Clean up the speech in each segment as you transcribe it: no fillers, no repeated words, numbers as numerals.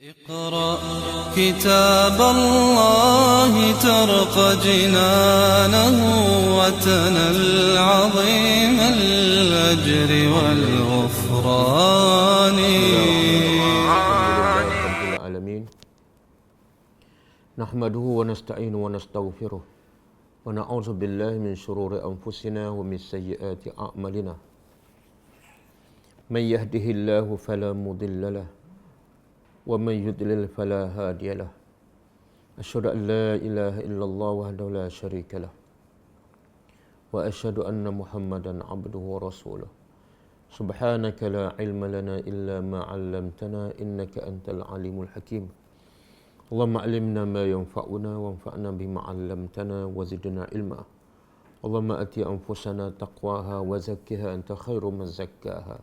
اقرأ كتاب الله ترق جنانه وتنل عظيم الأجر والغفران. العالمين نحمده ونستعينه ونستغفره ونعوذ بالله من شرور أنفسنا ومن سيئات أعمالنا. من يهده الله فلا مضل له ومن يضلل فلا هادي له. أشهد أن لا إله إلا الله وحده لا شريك له وأشهد أن محمدا عبده ورسوله. سبحانك لا علم لنا إلا ما علمتنا إنك أنت العليم الحكيم. اللهم علمنا ما ينفعنا وانفعنا بما علمتنا وزدنا علما. اللهم آت أنفسنا تقواها وزكها أنت خير من زكاها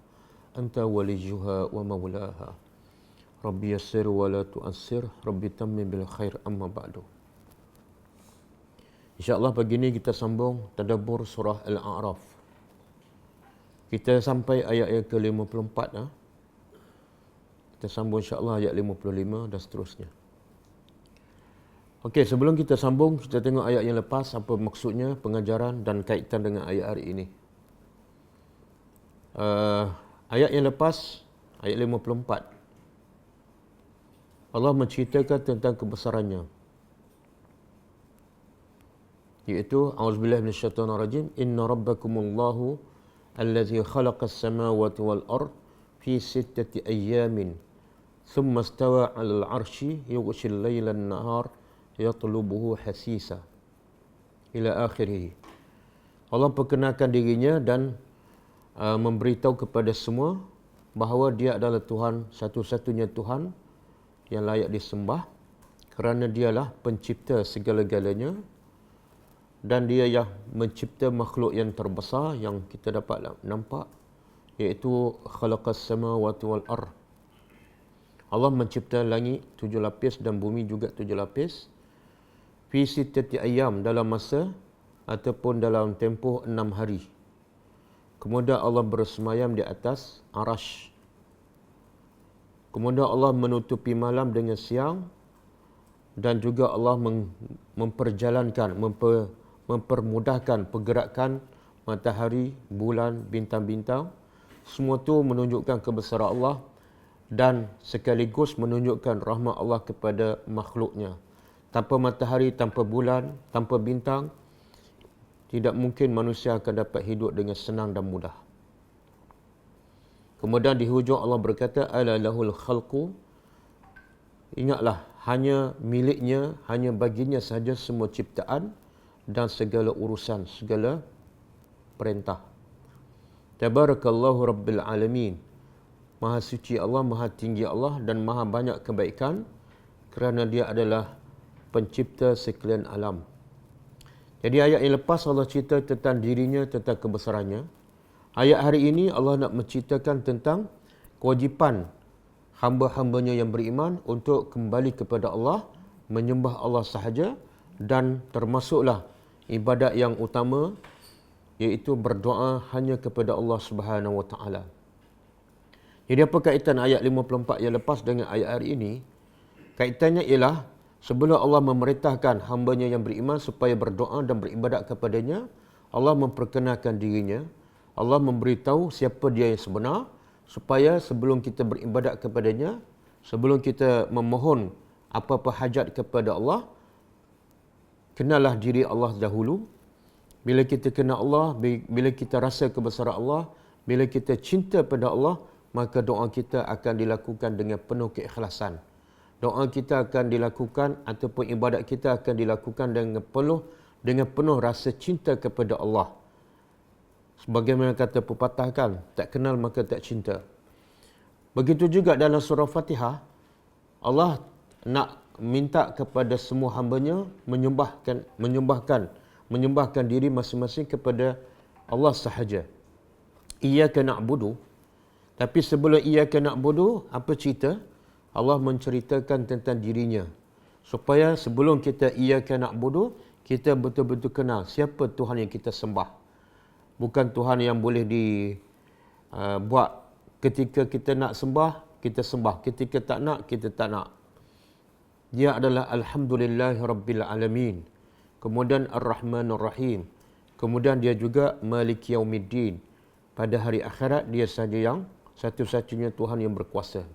أنت وليها ومولاها. Rabbi yassir wa la tu'assir, Rabbi tammim bil khair, amma ba'du. InsyaAllah pagi ini kita sambung tadabbur surah Al-A'raf. Kita sampai ayat yang ke-54. Kita sambung insyaAllah ayat 55 dan seterusnya. Okey, sebelum kita sambung, kita tengok ayat yang lepas, apa maksudnya, pengajaran dan kaitan dengan ayat hari ini. Ayat yang lepas, ayat 54. Allah menceritakan tentang kebesarannya, iaitu a'udzubillahi minasyaitonirrajim, inna rabbakumullahu allazi khalaqas samawati wal ard fi sittati ayyamin thumma istawa 'alal 'arsy yughshil laila an-nahar yatlubuhu hasisa ila akhirih. Allah perkenalkan dirinya dan memberitahu kepada semua bahawa dia adalah Tuhan, satu-satunya Tuhan yang layak disembah, kerana dialah pencipta segala-galanya dan dia yang mencipta makhluk yang terbesar yang kita dapat nampak, iaitu khalaqas samawati wal ard. Allah mencipta langit 7 lapis dan bumi juga 7 lapis fi sittati ayyam, dalam masa ataupun dalam tempoh 6 hari. Kemudian Allah bersemayam di atas arasy. Kemudian Allah menutupi malam dengan siang dan juga Allah mempermudahkan pergerakan matahari, bulan, bintang-bintang. Semua itu menunjukkan kebesaran Allah dan sekaligus menunjukkan rahmat Allah kepada makhluknya. Tanpa matahari, tanpa bulan, tanpa bintang, tidak mungkin manusia akan dapat hidup dengan senang dan mudah. Kemudian di hujung Allah berkata, ala lahul khalqu, ingatlah, hanya miliknya, hanya baginya sahaja semua ciptaan dan segala urusan, segala perintah. Tabarakallahu rabbil alamin. Maha suci Allah, maha tinggi Allah dan maha banyak kebaikan, kerana dia adalah pencipta sekalian alam. Jadi ayat yang lepas Allah cerita tentang dirinya, tentang kebesarannya. Ayat hari ini Allah nak menceritakan tentang kewajipan hamba-hambanya yang beriman untuk kembali kepada Allah, menyembah Allah sahaja, dan termasuklah ibadat yang utama, iaitu berdoa hanya kepada Allah Subhanahu Wa Taala. Jadi apa kaitan ayat 54 yang lepas dengan ayat hari ini? Kaitannya ialah sebelum Allah memerintahkan hambanya yang beriman supaya berdoa dan beribadat kepadanya, Allah memperkenalkan dirinya. Allah memberitahu siapa dia yang sebenar, supaya sebelum kita beribadat kepadanya, sebelum kita memohon apa-apa hajat kepada Allah, kenallah diri Allah dahulu. Bila kita kenal Allah, bila kita rasa kebesaran Allah, bila kita cinta pada Allah, maka doa kita akan dilakukan dengan penuh keikhlasan. Doa kita akan dilakukan ataupun ibadat kita akan dilakukan dengan penuh rasa cinta kepada Allah. Sebagaimana kata pepatah kan, tak kenal maka tak cinta. Begitu juga dalam surah Fatihah, Allah nak minta kepada semua hambanya menyembahkan diri masing-masing kepada Allah sahaja. Iyyaka na'budu. Tapi sebelum iyyaka na'budu, apa cerita? Allah menceritakan tentang dirinya. Supaya sebelum kita iyyaka na'budu, kita betul-betul kenal siapa Tuhan yang kita sembah. Bukan Tuhan yang boleh dibuat ketika kita nak sembah, kita sembah. Ketika tak nak, kita tak nak. Dia adalah Alhamdulillahirabbil alamin. Kemudian Ar-Rahmanur Rahim. Kemudian dia juga Maliki Yaumiddin. Pada hari akhirat dia saja yang satu-satunya Tuhan yang berkuasa.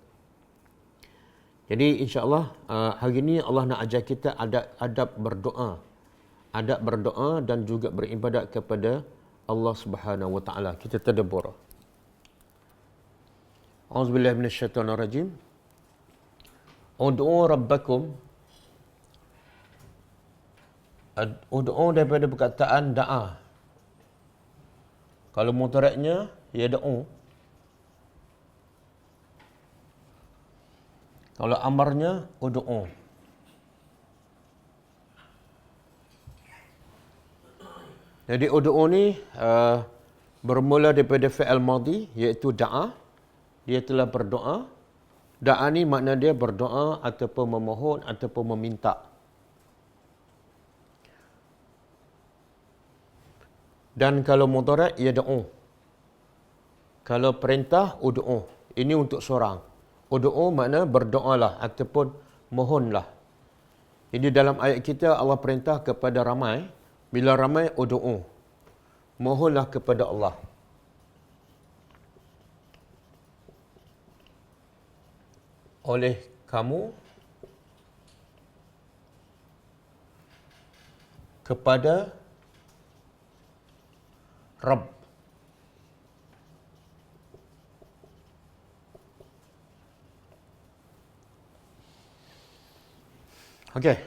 Jadi insya-Allah hari ini Allah nak ajar kita adab berdoa. Adab berdoa dan juga beribadat kepada Allah Subhanahu wa taala. Kita tadabbur. A'udzubillahi minasyaitonirrajim. Ud'u rabbakum. Ud'u daripada perkataan da'a. Kalau mutaraknya yad'u. Kalau amarnya ud'u. Jadi ud'u ni bermula daripada fi'il madhi iaitu da'a. Dia telah berdoa. Da'a ni makna dia berdoa ataupun memohon ataupun meminta. Dan kalau mudhari' yad'u. Kalau perintah ud'u. Ini untuk seorang. Ud'u makna berdoalah ataupun mohonlah. Jadi dalam ayat kita Allah perintah kepada ramai. Bila ramai ud'u. Mohonlah kepada Allah. Oleh kamu kepada Rabb. Okey.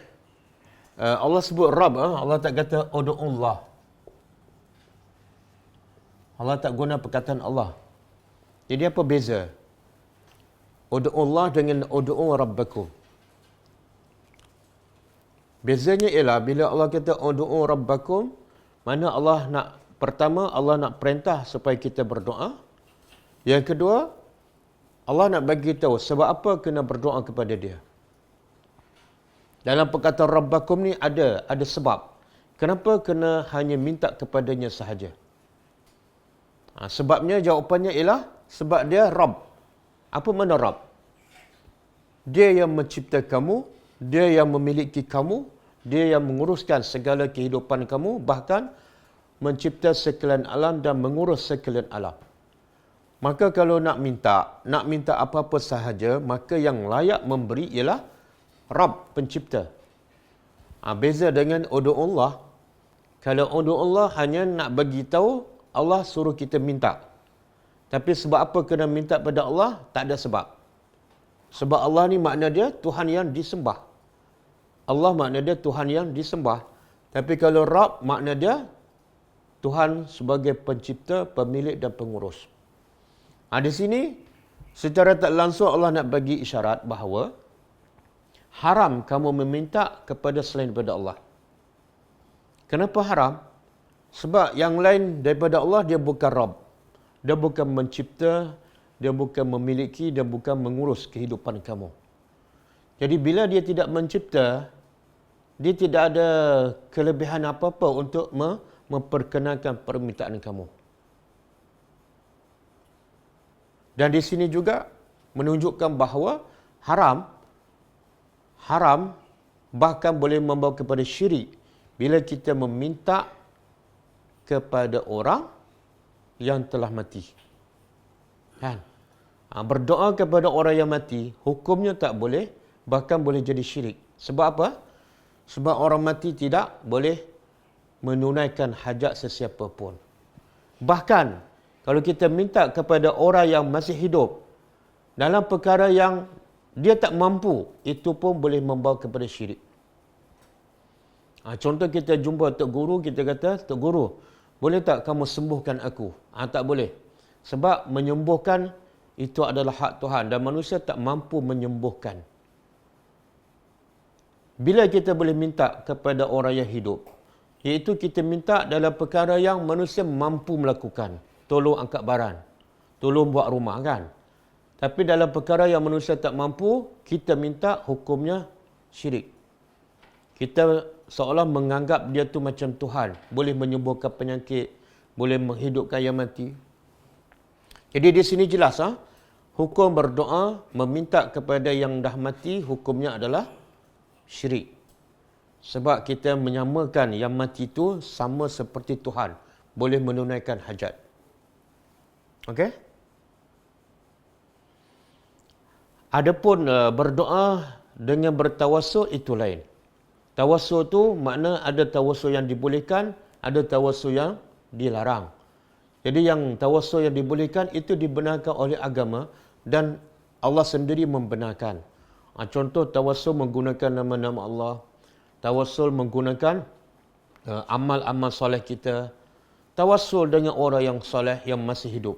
Allah sebut Rabb, Allah tak kata ud'ullah. Allah tak guna perkataan Allah. Jadi apa beza? Ud'ullah dengan ud'u rabbakum. Bezanya ialah bila Allah kata ud'u rabbakum, mana Allah nak, pertama Allah nak perintah supaya kita berdoa. Yang kedua, Allah nak bagi tahu sebab apa kena berdoa kepada dia. Dalam perkataan rabbakum ni ada sebab. Kenapa kena hanya minta kepadanya sahaja? Sebabnya, jawapannya ialah sebab dia Rabb. Apa makna Rabb? Dia yang mencipta kamu, dia yang memiliki kamu, dia yang menguruskan segala kehidupan kamu, bahkan mencipta sekalian alam dan mengurus sekalian alam. Maka kalau nak minta apa-apa sahaja, maka yang layak memberi ialah Rabb, pencipta. Beza dengan ud'ullah. Kalau ud'ullah hanya nak bagi tahu Allah suruh kita minta. Tapi sebab apa kena minta pada Allah? Tak ada sebab. Sebab Allah ni makna dia Tuhan yang disembah. Allah makna dia Tuhan yang disembah. Tapi kalau Rabb makna dia Tuhan sebagai pencipta, pemilik dan pengurus. Di sini secara tak langsung Allah nak bagi isyarat bahawa haram kamu meminta kepada selain daripada Allah. Kenapa haram? Sebab yang lain daripada Allah dia bukan Rabb. Dia bukan mencipta, dia bukan memiliki, dia bukan mengurus kehidupan kamu. Jadi bila dia tidak mencipta, dia tidak ada kelebihan apa-apa untuk memperkenalkan permintaan kamu. Dan di sini juga menunjukkan bahawa haram bahkan boleh membawa kepada syirik bila kita meminta kepada orang yang telah mati. Kan? Berdoa kepada orang yang mati, hukumnya tak boleh, bahkan boleh jadi syirik. Sebab apa? Sebab orang mati tidak boleh menunaikan hajat sesiapa pun. Bahkan, kalau kita minta kepada orang yang masih hidup, dalam perkara yang dia tak mampu, itu pun boleh membawa kepada syirik. Contoh kita jumpa Tok Guru, kita kata, Tok Guru, boleh tak kamu sembuhkan aku? Tak boleh. Sebab menyembuhkan itu adalah hak Tuhan dan manusia tak mampu menyembuhkan. Bila kita boleh minta kepada orang yang hidup, iaitu kita minta dalam perkara yang manusia mampu melakukan. Tolong angkat barang, tolong buat rumah kan. Tapi dalam perkara yang manusia tak mampu, kita minta, hukumnya syirik. Kita seolah menganggap dia tu macam Tuhan, boleh menyembuhkan penyakit, boleh menghidupkan yang mati. Jadi di sini jelas, hukum berdoa meminta kepada yang dah mati, hukumnya adalah syirik. Sebab kita menyamakan yang mati itu sama seperti Tuhan, boleh menunaikan hajat. Okey? Adapun berdoa dengan bertawassul itu lain. Tawassul tu makna ada tawassul yang dibolehkan, ada tawassul yang dilarang. Jadi yang tawassul yang dibolehkan itu dibenarkan oleh agama dan Allah sendiri membenarkan. Contoh tawassul menggunakan nama-nama Allah, tawassul menggunakan amal-amal soleh kita, tawassul dengan orang yang soleh yang masih hidup.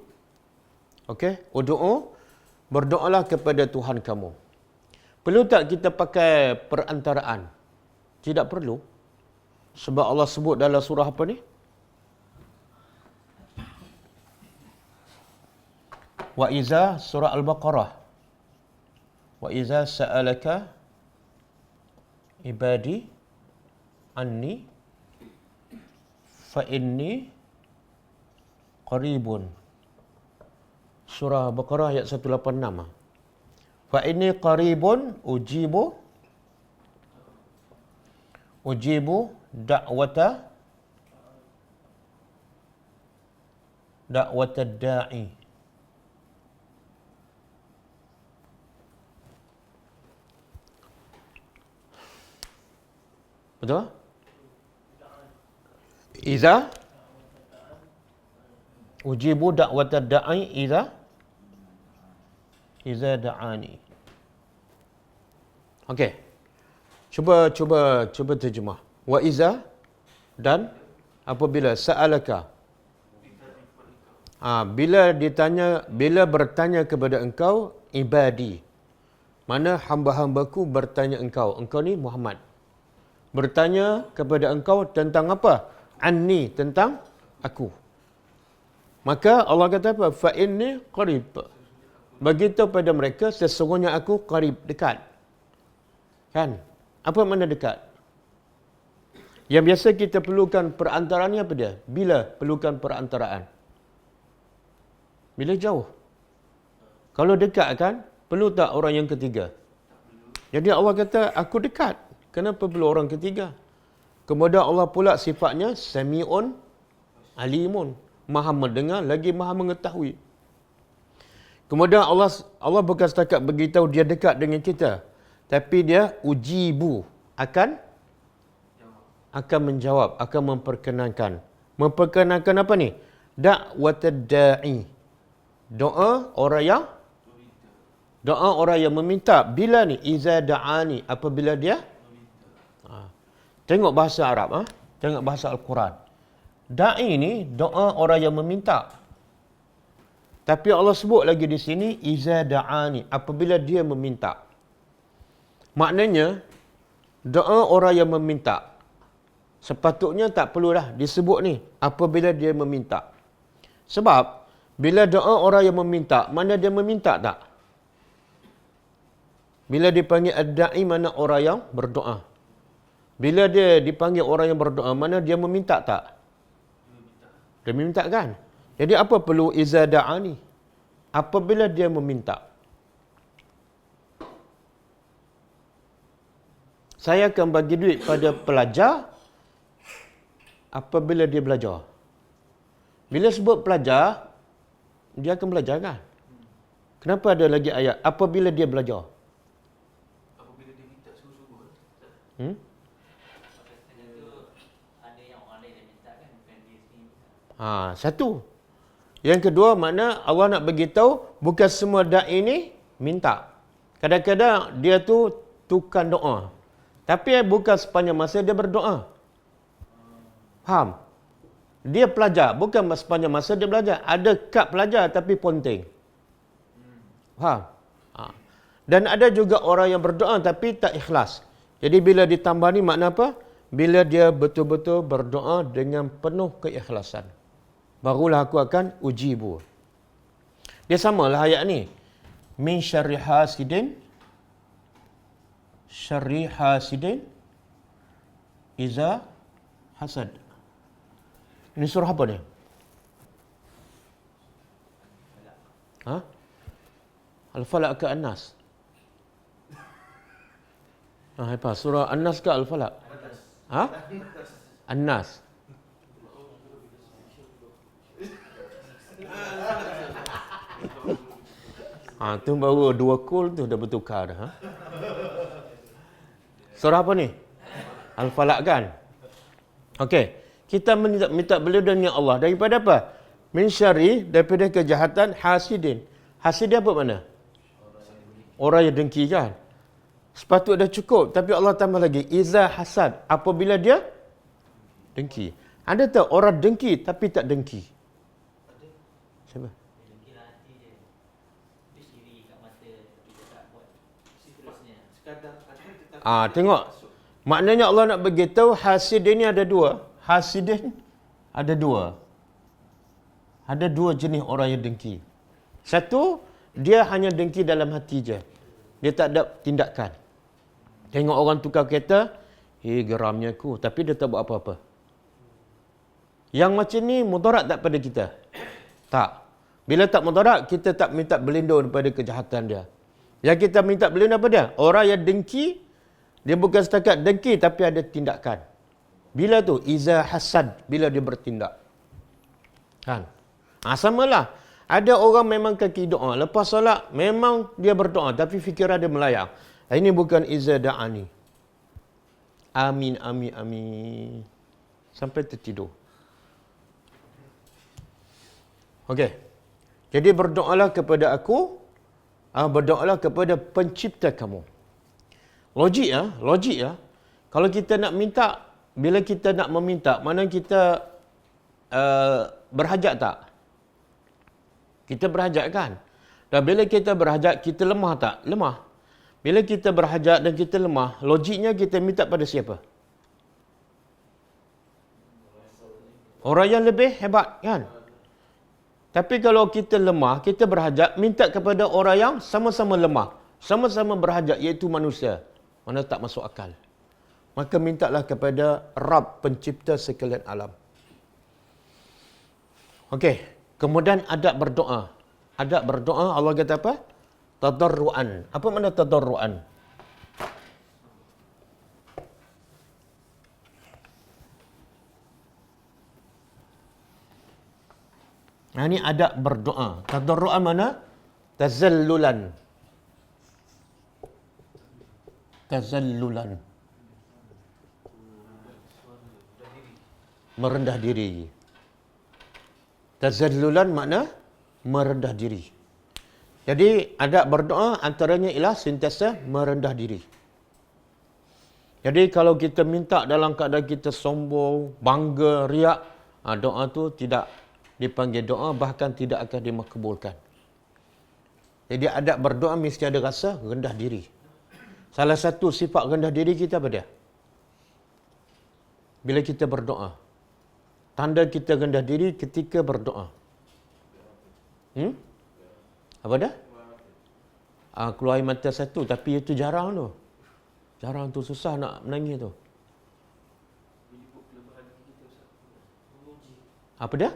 Okey, berdoalah kepada Tuhan kamu. Perlu tak kita pakai perantaraan? Tidak perlu. Sebab Allah sebut dalam surah apa ni? Wa iza, surah Al-Baqarah. Wa iza sa'alaka ibadi anni fa inni qaribun. Surah Al-Baqarah ayat 186. Fa inni qaribun ujibu da'wata da'i. Betul? Iza ujibu da'wata da'i iza da'ani. Okey. Cuba terjemah. Wa iza dan apabila sa'alaka. Bila bertanya kepada engkau ibadi. Mana hamba-hambaku bertanya engkau. Engkau ni Muhammad. Bertanya kepada engkau tentang apa? Anni, tentang aku. Maka Allah kata apa? Fa inni qarib. Beritahu pada mereka sesungguhnya aku qarib, dekat. Kan? Apa makna dekat? Yang biasa kita perlukan perantaraan ni apa dia? Bila perlukan perantaraan? Bila jauh. Kalau dekat kan, perlu tak orang yang ketiga? Jadi Allah kata, aku dekat. Kenapa perlu orang ketiga? Kemudian Allah pula sifatnya Sami'un Alimun. Maha mendengar, lagi maha mengetahui. Kemudian Allah bukan setakat beritahu dia dekat dengan kita. Tapi dia ujibu, akan menjawab, akan memperkenankan. Memperkenankan apa ni? Da'watad da'i. Doa orang yang meminta. Bila ni? Iza da'ani. Apabila dia? Tengok bahasa Arab. Tengok bahasa Al-Quran. Da'i ni doa orang yang meminta. Tapi Allah sebut lagi di sini, iza da'ani. Apabila dia meminta. Maknanya, doa orang yang meminta. Sepatutnya tak perlulah disebut ni apabila dia meminta. Sebab, bila doa orang yang meminta, mana dia meminta tak? Bila dipanggil ad-da'i, mana orang yang berdoa. Bila dia dipanggil orang yang berdoa, mana dia meminta tak? Dia meminta kan? Jadi apa perlu iza da'ani? Apabila dia meminta. Saya akan bagi duit pada pelajar apabila dia belajar. Bila sebut pelajar, dia akan belajar kan? Kenapa ada lagi ayat? Apabila dia belajar. Apabila dia minta suruh-suruh. Satu. Yang kedua, makna Allah nak beritahu bukan semua da'i ini minta. Kadang-kadang dia tu tukang doa. Tapi bukan sepanjang masa dia berdoa. Faham? Dia pelajar, bukan sepanjang masa dia belajar. Ada kad pelajar tapi ponteng. Faham? Dan ada juga orang yang berdoa tapi tak ikhlas. Jadi bila ditambah ni makna apa? Bila dia betul-betul berdoa dengan penuh keikhlasan. Barulah aku akan ujibu. Dia samalah ayat ni. Min syarri hasidin iza hasad. Ini surah apa ni? Al-Falaq ke An-Nas? Apa? Surah An-Nas ke Al-Falaq? Ha? An-Nas. Tu baru 2 kul tu dah bertukar dah. Surah apa ni? Al-Falaq kan? Okey. Kita minta berlindung dengan Allah daripada apa? Min syarri, daripada kejahatan hasidin. Hasidin apa makna? Orang yang dengki kan? Sepatutnya dah cukup. Tapi Allah tambah lagi. Iza hasad. Apabila dia dengki. Anda tahu orang dengki tapi tak dengki. Siapa? Tengok. Maknanya Allah nak beritahu hasidin ni ada 2. Hasidin ada 2. Ada 2 jenis orang yang dengki. Satu, dia hanya dengki dalam hati je. Dia tak ada tindakan. Tengok orang tukar kereta, geramnya aku. Tapi dia tak buat apa-apa. Yang macam ni mudarat tak pada kita? Tak. Bila tak mudarat, kita tak minta berlindung daripada kejahatan dia. Yang kita minta berlindung apa dia? Orang yang dengki, dia bukan setakat dengki tapi ada tindakan. Bila tu? Iza hasad. Bila dia bertindak. Kan? Samalah. Ada orang memang kaki doa. Lepas solat, memang dia berdoa. Tapi fikiran dia melayang. Ini bukan iza da'ani. Amin, amin, amin. Sampai tertidur. Okey. Jadi berdoalah kepada aku. Berdoalah kepada pencipta kamu. Logik ya. Kalau kita nak minta, bila kita nak meminta, mana kita berhajat tak? Kita berhajat kan? Dan bila kita berhajat, kita lemah tak? Lemah. Bila kita berhajat dan kita lemah, logiknya kita minta pada siapa? Orang yang lebih hebat kan? Tapi kalau kita lemah, kita berhajat, minta kepada orang yang sama-sama lemah. Sama-sama berhajat, iaitu manusia. Mana tak masuk akal. Maka mintalah kepada Rabb, pencipta sekalian alam. Okey. Kemudian adab berdoa. Adab berdoa, Allah kata apa? Tadarruan. Apa makna tadarruan? Ini adab berdoa. Tadarruan mana? Tazallulan. Tazallulan. Merendah diri. Tazallulan makna merendah diri. Jadi adab berdoa antaranya ialah sentiasa merendah diri. Jadi kalau kita minta dalam keadaan kita sombong, bangga, riak, doa tu tidak dipanggil doa, bahkan tidak akan dimakbulkan. Jadi adab berdoa mesti ada rasa rendah diri. Salah satu sifat rendah diri kita apa dia? Bila kita berdoa. Tanda kita rendah diri ketika berdoa. Apa dah? Keluar air mata satu, tapi itu jarang tu. Jarang tu, susah nak menangis tu. Apa dia?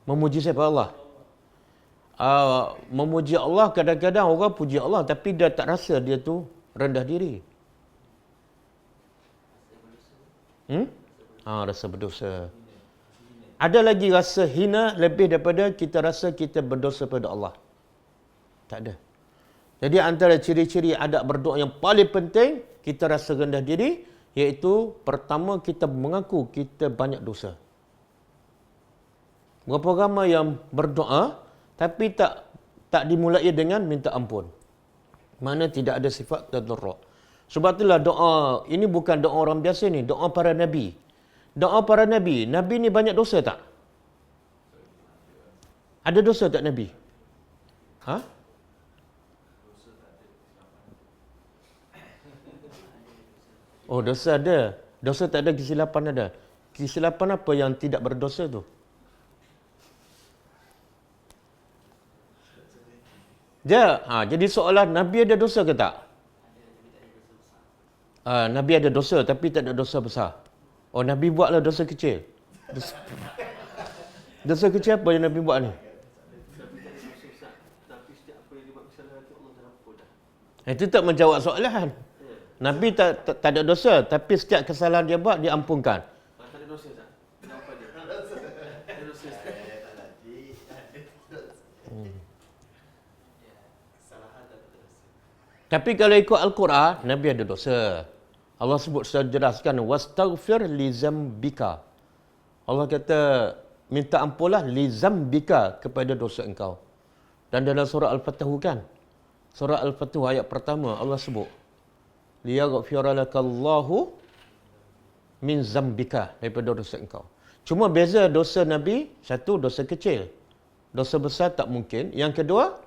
Memuji siapa? Allah. Memuji Allah, kadang-kadang orang puji Allah tapi dia tak rasa dia tu rendah diri. Rasa berdosa. Ada lagi rasa hina lebih daripada kita rasa kita berdosa pada Allah. Tak ada. Jadi antara ciri-ciri adab berdoa yang paling penting, kita rasa rendah diri, iaitu pertama kita mengaku kita banyak dosa. Berapa ramai yang berdoa tapi tak dimulai dengan minta ampun. Mana tidak ada sifat tadarru'. Sebab itulah doa ini bukan doa orang biasa ni, doa para nabi. Doa para nabi. Nabi ni banyak dosa tak? Ada dosa tak Nabi? Oh, dosa ada. Dosa tak ada, kesilapan ada. Kesilapan apa yang tidak berdosa tu? Jadi soalan, Nabi ada dosa ke tak? Nabi ada dosa tapi tak ada dosa besar. Oh, Nabi buatlah dosa kecil. Dosa kecil apa yang Nabi buat ni? Itu tak menjawab soalan. Nabi tak ada dosa, tapi setiap kesalahan dia buat, diampunkan. Tak ada dosa tak? Kenapa dia? Tak ada dosa. Tapi kalau ikut Al-Quran, Nabi ada dosa. Allah sebut secara jelaskan, wastaghfir li zambika. Allah kata, minta ampunlah li zambika, kepada dosa engkau. Dan dalam surah Al-Fatih kan, surah Al-Fatih ayat pertama, Allah sebut, liyaghfira lakallahu min zambika, daripada dosa engkau. Cuma beza dosa Nabi, satu dosa kecil. Dosa besar tak mungkin. Yang kedua,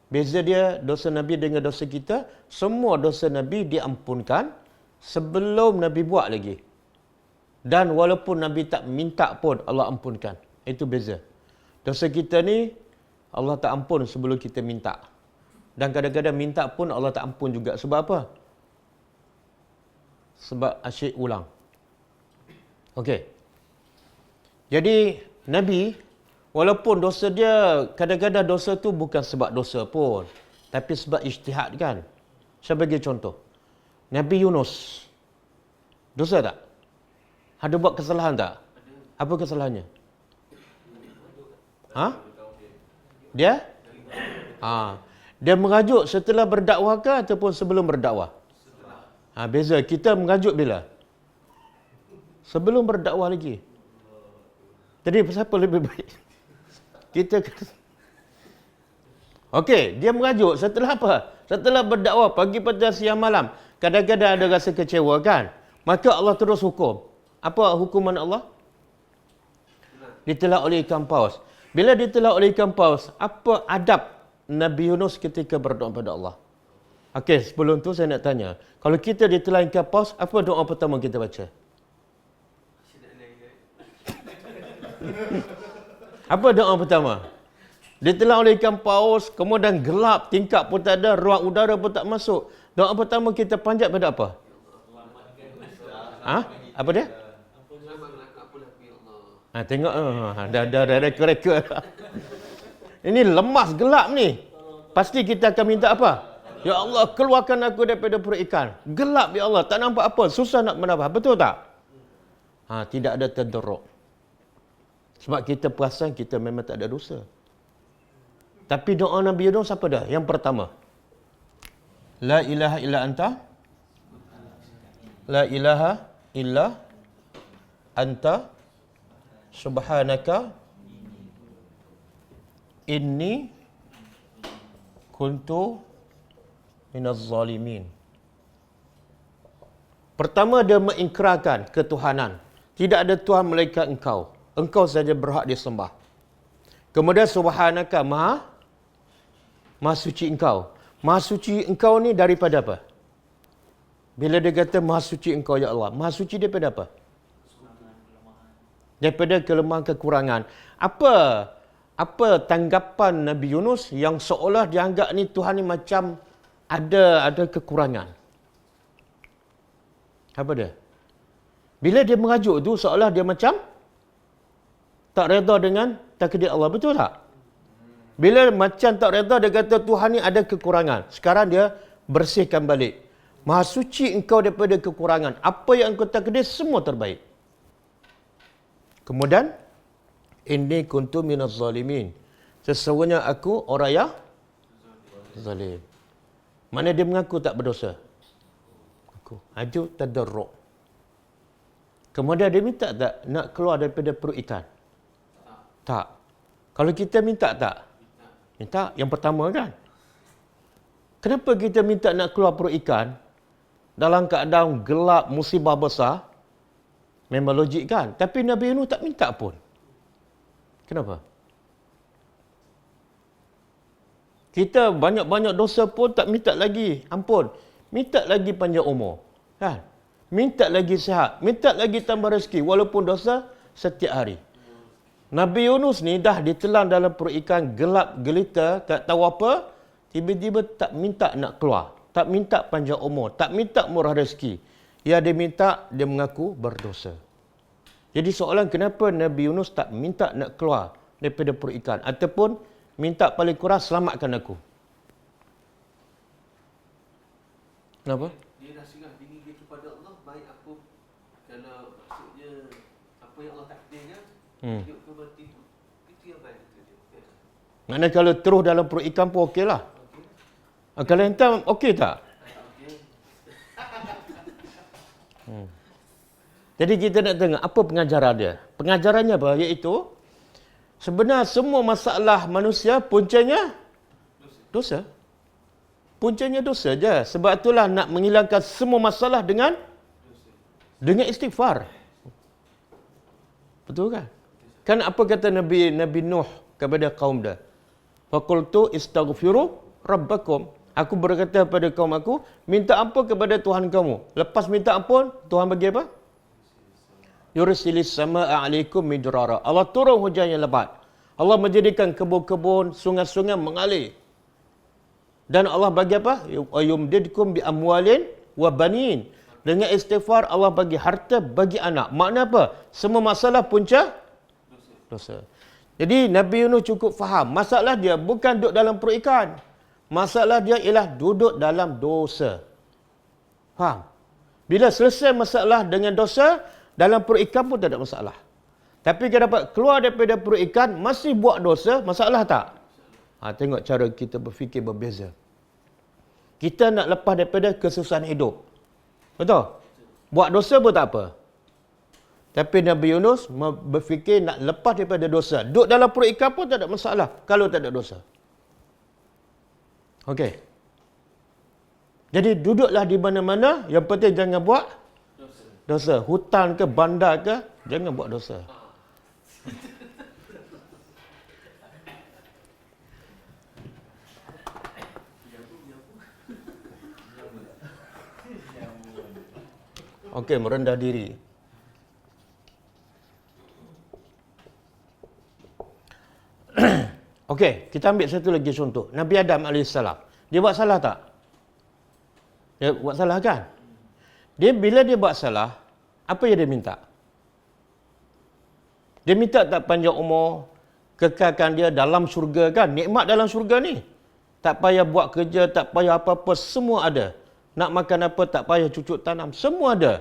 beza dia dosa Nabi dengan dosa kita, semua dosa Nabi diampunkan sebelum Nabi buat lagi. Dan walaupun Nabi tak minta pun, Allah ampunkan. Itu beza. Dosa kita ni, Allah tak ampun sebelum kita minta. Dan kadang-kadang minta pun Allah tak ampun juga. Sebab apa? Sebab asyik ulang. Okey. Jadi, Nabi, walaupun dosa dia, kadang-kadang dosa tu bukan sebab dosa pun. Tapi sebab ijtihad kan. Saya bagi contoh. Nabi Yunus. Dosa tak? Ada buat kesalahan tak? Apa kesalahannya? Ha? Dia? Dia mengajuk setelah berdakwah ke ataupun sebelum berdakwah? Beza. Kita mengajuk bila? Sebelum berdakwah lagi. Jadi siapa lebih baik? Kita. Okey, dia mengajuk setelah apa? Setelah berdakwah pagi, petang, siang, malam. Kadang-kadang ada rasa kecewa kan? Maka Allah terus hukum. Apa hukuman Allah? Ditelan oleh ikan paus. Bila ditelan oleh ikan paus, apa adab Nabi Yunus ketika berdoa kepada Allah? Okey, sebelum tu saya nak tanya. Kalau kita ditelan ikan paus, apa doa pertama kita baca? Apa doa pertama? Ditelan oleh ikan paus, kemudian gelap, tingkap pun tak ada, ruang udara pun tak masuk. Doa pertama kita panjat pada apa? Apa dia? Tengok, dah reka-reka. Ini lemas, gelap ni. Pasti kita akan minta apa? Ya Allah, keluarkan aku daripada perut ikan. Gelap, ya Allah, tak nampak apa, susah nak menambah. Betul tak? Tidak ada tadarruk. Sebab kita perasan kita memang tak ada dosa. Tapi doa Nabi Yunus apa dah? Yang pertama. La ilaha illa anta. La ilaha illa anta. Subhanaka. Inni kuntu minaz zalimin. Pertama dia mengikrarkan ketuhanan. Tidak ada Tuhan melainkan engkau. Engkau saja berhak disembah. Kemudian subhanaka, maha suci engkau. Maha suci engkau ni daripada apa? Bila dia kata maha suci engkau ya Allah, maha suci daripada apa? Daripada kelemahan kekurangan. Apa tanggapan Nabi Yunus yang seolah dianggap ni Tuhan ni macam ada kekurangan? Apa dia? Bila dia mengajuk tu seolah dia macam tak reda dengan takdir Allah. Betul tak? Bila macam tak reda, dia kata Tuhan ni ada kekurangan. Sekarang dia bersihkan balik. Maha suci engkau daripada kekurangan. Apa yang engkau takdir semua terbaik. Kemudian, inni kuntu minaz zalimin. Sesungguhnya aku orang yang zalim. Mana dia mengaku tak berdosa? Aku. Aju tadarruk. Kemudian dia minta tak nak keluar daripada perut ikan? Tak. Kalau kita minta tak? Minta. Yang pertama kan? Kenapa kita minta nak keluar perut ikan? Dalam keadaan gelap, musibah besar. Memang logik kan? Tapi Nabi Yunus tak minta pun. Kenapa? Kita banyak-banyak dosa pun tak minta lagi ampun. Minta lagi panjang umur. Kan? Minta lagi sihat. Minta lagi tambah rezeki. Walaupun dosa setiap hari. Nabi Yunus ni dah ditelan dalam perut ikan, gelap gelita, tak tahu apa, tiba-tiba tak minta nak keluar, tak minta panjang umur, tak minta murah rezeki. Ya, dia minta, dia mengaku berdosa. Jadi soalan, kenapa Nabi Yunus tak minta nak keluar daripada perut ikan ataupun minta paling kurang selamatkan aku? Kenapa? Dia dah serah diri dia kepada Allah, baik apa kalau maksudnya apa yang Allah takdirkan, dia berarti itu yang baik itu dia. Maknanya kalau terus dalam perut ikan pun okey lah. Kalau hentam okey tak? Jadi kita nak tengok apa pengajaran dia. Pengajarannya apa? Iaitu sebenarnya semua masalah manusia puncanya dosa. Puncanya dosa je. Sebab itulah nak menghilangkan semua masalah dengan istighfar. Betul kan? Kan apa kata Nabi Nuh kepada kaum dia? Faqultu istaghfiru rabbakum. Aku berkata kepada kaum aku, minta ampun kepada Tuhan kamu. Lepas minta ampun, Tuhan bagi apa? Yursilis samaa'a 'alaikum midrara. Allah turun hujan yang lebat. Allah menjadikan kebun-kebun, sungai-sungai mengalir. Dan Allah bagi apa? Yumdidkum bi amwalin wa banin. Dengan istighfar Allah bagi harta, bagi anak. Makna apa? Semua masalah punca dosa. Jadi Nabi Yunus cukup faham. Masalah dia bukan duduk dalam perut ikan. Masalah dia ialah duduk dalam dosa. Faham? Bila selesai masalah dengan dosa, dalam perut ikan pun tak ada masalah. Tapi kalau dapat keluar daripada perut ikan, masih buat dosa, masalah tak? Tengok cara kita berfikir berbeza. Kita nak lepas daripada kesusahan hidup. Betul? Buat dosa pun tak apa. Tapi Nabi Yunus berfikir nak lepas daripada dosa. Duduk dalam perut ikan pun tak ada masalah kalau tak ada dosa. Okey. Jadi duduklah di mana-mana, yang penting jangan buat dosa. Hutan ke, bandar ke, jangan buat dosa. Okey, merendah diri. Okey, kita ambil satu lagi contoh. Nabi Adam AS. Dia buat salah tak? Dia buat salah kan? Bila dia buat salah, apa yang dia minta? Dia minta tak panjang umur, kekalkan dia dalam syurga kan? Nikmat dalam syurga ni. Tak payah buat kerja, tak payah apa-apa, semua ada. Nak makan apa, tak payah cucuk tanam, semua ada.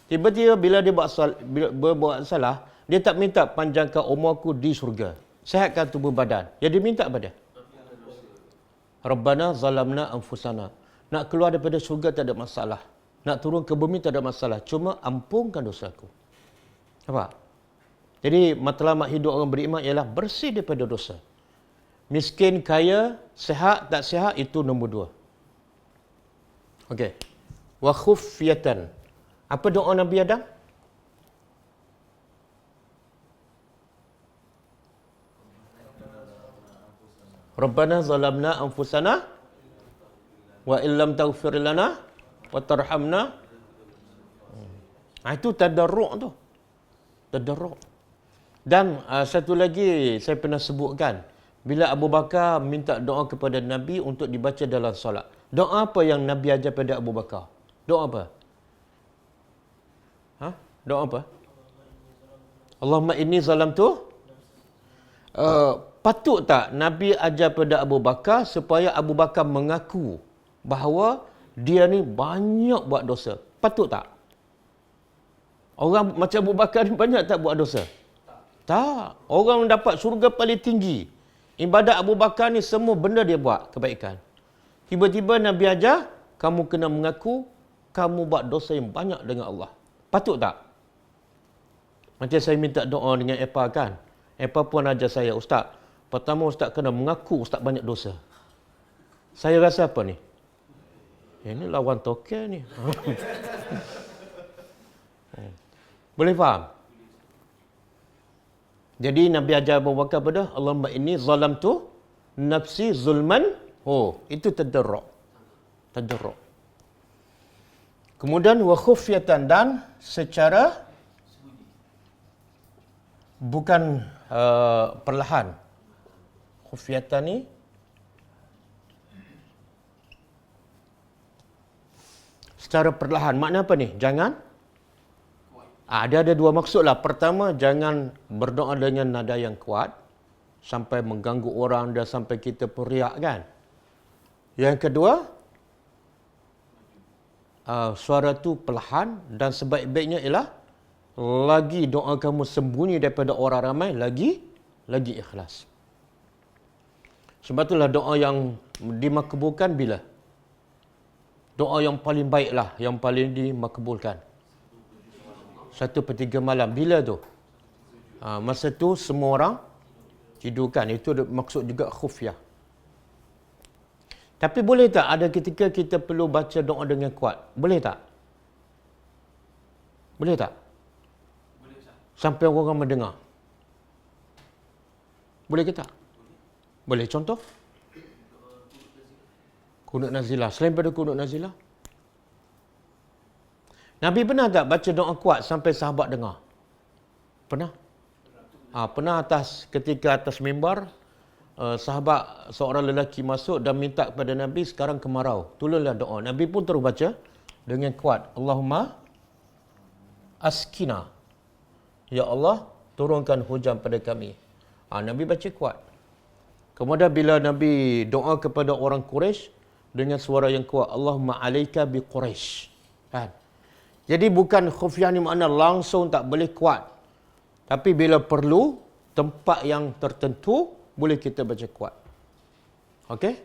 Tiba-tiba bila dia buat salah, dia tak minta panjangkan umurku di syurga. Sehatkan tubuh badan. Yang dia minta apa dia? Rabbana zalamna anfusana. Nak keluar daripada syurga tak ada masalah. Nak turun ke bumi tak ada masalah. Cuma ampunkan dosaku. Apa? Jadi matlamat hidup orang beriman ialah bersih daripada dosa. Miskin, kaya, sehat, tak sehat, itu nombor dua. Okey. Wa khufyatan. Apa doa Nabi Adam? Rabbana zalamna anfusana wa illam taghfir lana wa tarhamna. Itu tadarruk tu. Tadarruk. Dan satu lagi saya pernah sebutkan, bila Abu Bakar minta doa kepada Nabi untuk dibaca dalam solat. Doa apa yang Nabi ajar pada Abu Bakar? Doa apa? Doa apa? Allahumma inni zalamtu. Patut tak Nabi ajar pada Abu Bakar supaya Abu Bakar mengaku bahawa dia ni banyak buat dosa? Patut tak? Orang macam Abu Bakar ni banyak tak buat dosa? Tak. Orang dapat syurga paling tinggi. Ibadat Abu Bakar ni semua benda dia buat kebaikan. Tiba-tiba Nabi ajar, kamu kena mengaku kamu buat dosa yang banyak dengan Allah. Patut tak? Macam saya minta doa dengan Epa kan. Epa pun ajar saya, Ustaz, pertama Ustaz kena mengaku Ustaz banyak dosa. Saya rasa apa ni? Ini lawan tokel ni. Boleh faham? Jadi Nabi ajar Abu Bakar pada Allahumma inni zalamtu nafsi zulman. Itu tadarruk. Tadarruk. Kemudian wa khufyatan, dan secara bukan perlahan. Khufyatan ni secara perlahan. Makna apa ni? Jangan ada dua maksud lah. Pertama, jangan berdoa dengan nada yang kuat sampai mengganggu orang dan sampai kita periak kan. Yang kedua, suara tu perlahan, dan sebaik-baiknya ialah lagi doa kamu sembunyi daripada orang ramai, lagi ikhlas. Sebab itulah doa yang dimakbulkan bila? Doa yang paling baiklah, yang paling dimakbulkan. 1/3 malam. Bila tu? Masa tu semua orang tidurkan. Itu maksud juga khufyah. Tapi boleh tak ada ketika kita perlu baca doa dengan kuat? Boleh tak? Boleh tak? Sampai orang mendengar. Boleh ke tak? Boleh. Contoh? Kunut nazilah. Selain pada kunut nazilah? Nabi pernah tak baca doa kuat sampai sahabat dengar? Pernah? Pernah ketika atas mimbar, sahabat seorang lelaki masuk dan minta kepada Nabi, sekarang kemarau, tolonglah doa. Nabi pun terus baca dengan kuat, Allahumma askina. Ya Allah, turunkan hujan pada kami. Nabi baca kuat. Kemudian bila Nabi doa kepada orang Quraisy dengan suara yang kuat, Allahumma alaika bi Quraisy. Kan? Jadi bukan khufyah ni makna langsung tak boleh kuat. Tapi bila perlu, tempat yang tertentu, boleh kita baca kuat. Okey?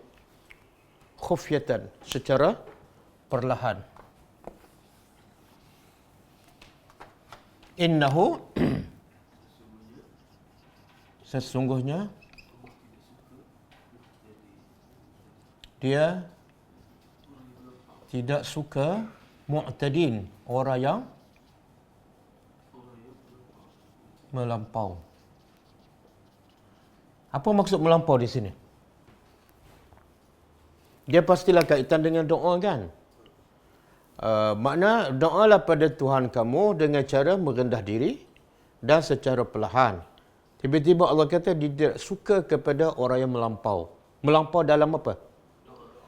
Khufyatan, secara perlahan. Innahu sesungguhnya dia tidak suka mu'tadin, orang yang melampau. Apa maksud melampau di sini? Dia pastilah kaitan dengan doa, kan? Makna doalah pada Tuhan kamu dengan cara merendah diri dan secara perlahan. Tiba-tiba Allah kata dia tidak suka kepada orang yang melampau. Melampau dalam apa?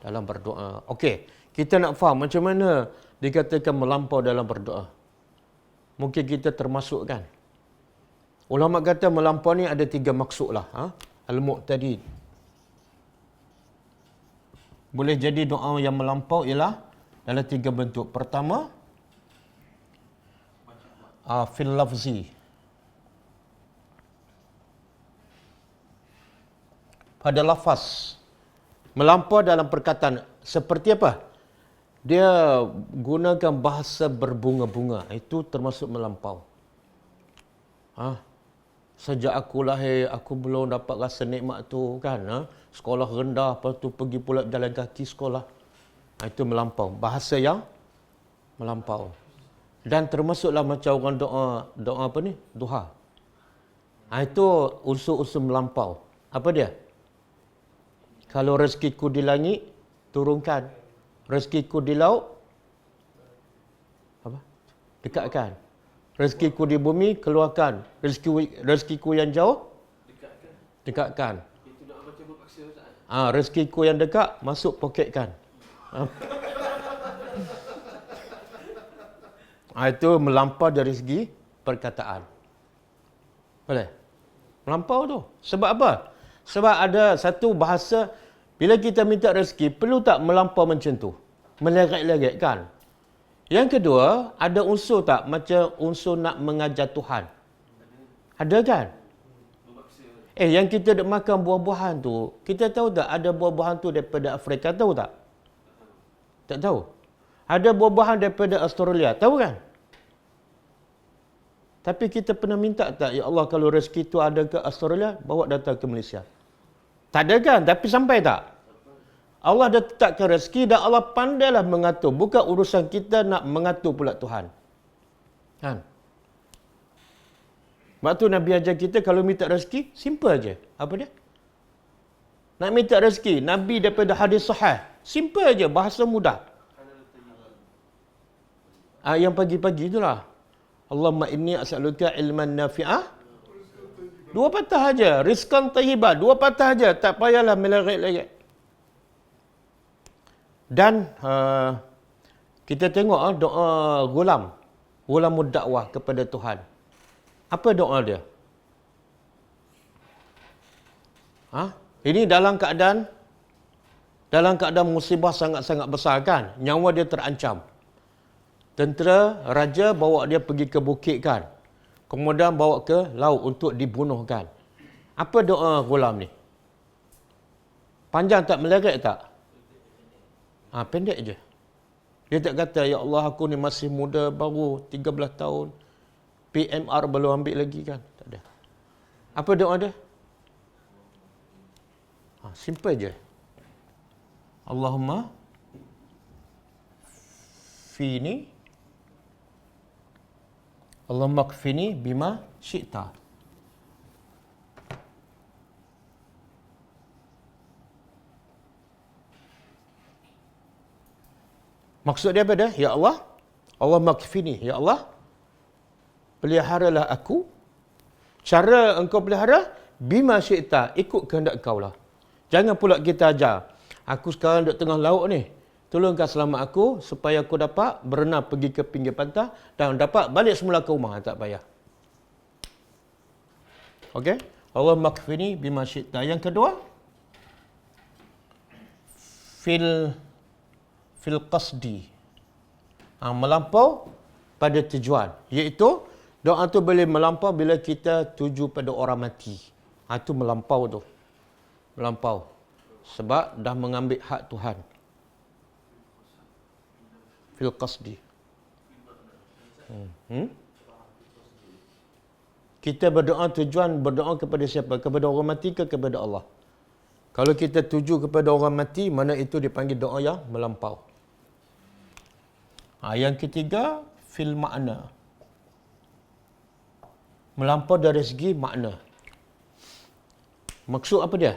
Dalam berdoa. Okey, kita nak faham macam mana dikatakan melampau dalam berdoa. Mungkin kita termasuk, kan? Ulama kata melampau ni ada 3 maksud lah. Al-mu'tadid. Boleh jadi doa yang melampau ialah dalam 3 bentuk. Pertama, fil lafzi. Pada lafaz. Melampau dalam perkataan. Seperti apa? Dia gunakan bahasa berbunga-bunga. Itu termasuk melampau. Sejak aku lahir, aku belum dapat rasa nikmat tu, kan? Sekolah rendah, lepas tu pergi pula jalan kaki sekolah. Itu melampau. Bahasa yang melampau. Dan termasuklah macam orang doa apa ni? Duha. Itu unsur-unsur melampau. Apa dia? Kalau rezekiku di langit, turunkan. Rezekiku di laut, dekatkan. Rezekiku di bumi, keluarkan. Rezekiku yang jauh, dekatkan. Itu nak macam berpaksa, Ustaz. Rezekiku yang dekat, masuk poketkan. Itu melampau dari segi perkataan. Boleh? Melampau tu. Sebab apa? Sebab ada satu bahasa, bila kita minta rezeki, perlu tak melampau macam tu? Meleret-leret, kan? Yang kedua, ada unsur tak macam unsur nak mengajar Tuhan? Ada, kan? Yang kita nak makan buah-buahan tu, kita tahu tak ada buah-buahan tu daripada Afrika, tahu tak? Tak tahu. Ada buah-buahan daripada Australia, tahu, kan? Tapi kita pernah minta tak, ya Allah, kalau rezeki tu ada ke Australia, bawa datang ke Malaysia. Tak ada, kan? Tapi sampai tak? Allah dah tetapkan rezeki dan Allah pandailah mengatur. Bukan urusan kita nak mengatur pula Tuhan. Kan? Sebab tu Nabi ajar kita kalau minta rezeki, simple aja. Apa dia? Nak minta rezeki, Nabi daripada hadis sahih. Simple aja, bahasa mudah. Yang pagi-pagi itulah. Allahumma inni as'aluka ilman nafi'ah. 2 patah aja. Rizqan tayyibah. 2 patah aja. Tak payahlah meleret-leret. Dan kita tengok doa gulamud dakwah kepada Tuhan. Apa doa dia? Ini dalam keadaan musibah sangat-sangat besar, kan? Nyawa dia terancam. Tentera, raja bawa dia pergi ke bukit kan. Kemudian bawa ke laut untuk dibunuhkan. Apa doa Ghulam ni? Panjang tak, meleret tak? Pendek je. Dia tak kata, ya Allah aku ni masih muda, baru 13 tahun. PMR belum ambil lagi kan. Tak ada. Apa doa dia? Simple je. Allahumma fini Allahumma kfini bima syi'ta. Maksud dia apa dia? Ya Allah, Allahumma kfini, ya Allah, peliharalah aku. Cara engkau pelihara bima syi'ta, ikut kehendak kau lah. Jangan pula kita ajar, aku sekarang duduk tengah laut ni, tolongkan selamat aku supaya aku dapat berenang pergi ke pinggir pantai dan dapat balik semula ke rumah. Tak payah. Okey? Allahumma kfini bima syi'ta. Yang kedua, fil qasdi. Melampau pada tujuan. Iaitu, doa tu boleh melampau bila kita tuju pada orang mati. Itu melampau tu. Melampau. Sebab dah mengambil hak Tuhan. Fil qasdi. Kita berdoa tujuan berdoa kepada siapa? Kepada orang mati ke kepada Allah? Kalau kita tuju kepada orang mati, mana itu dipanggil doa yang melampau. Yang ketiga, fil makna. Melampau dari segi makna. Maksud apa dia?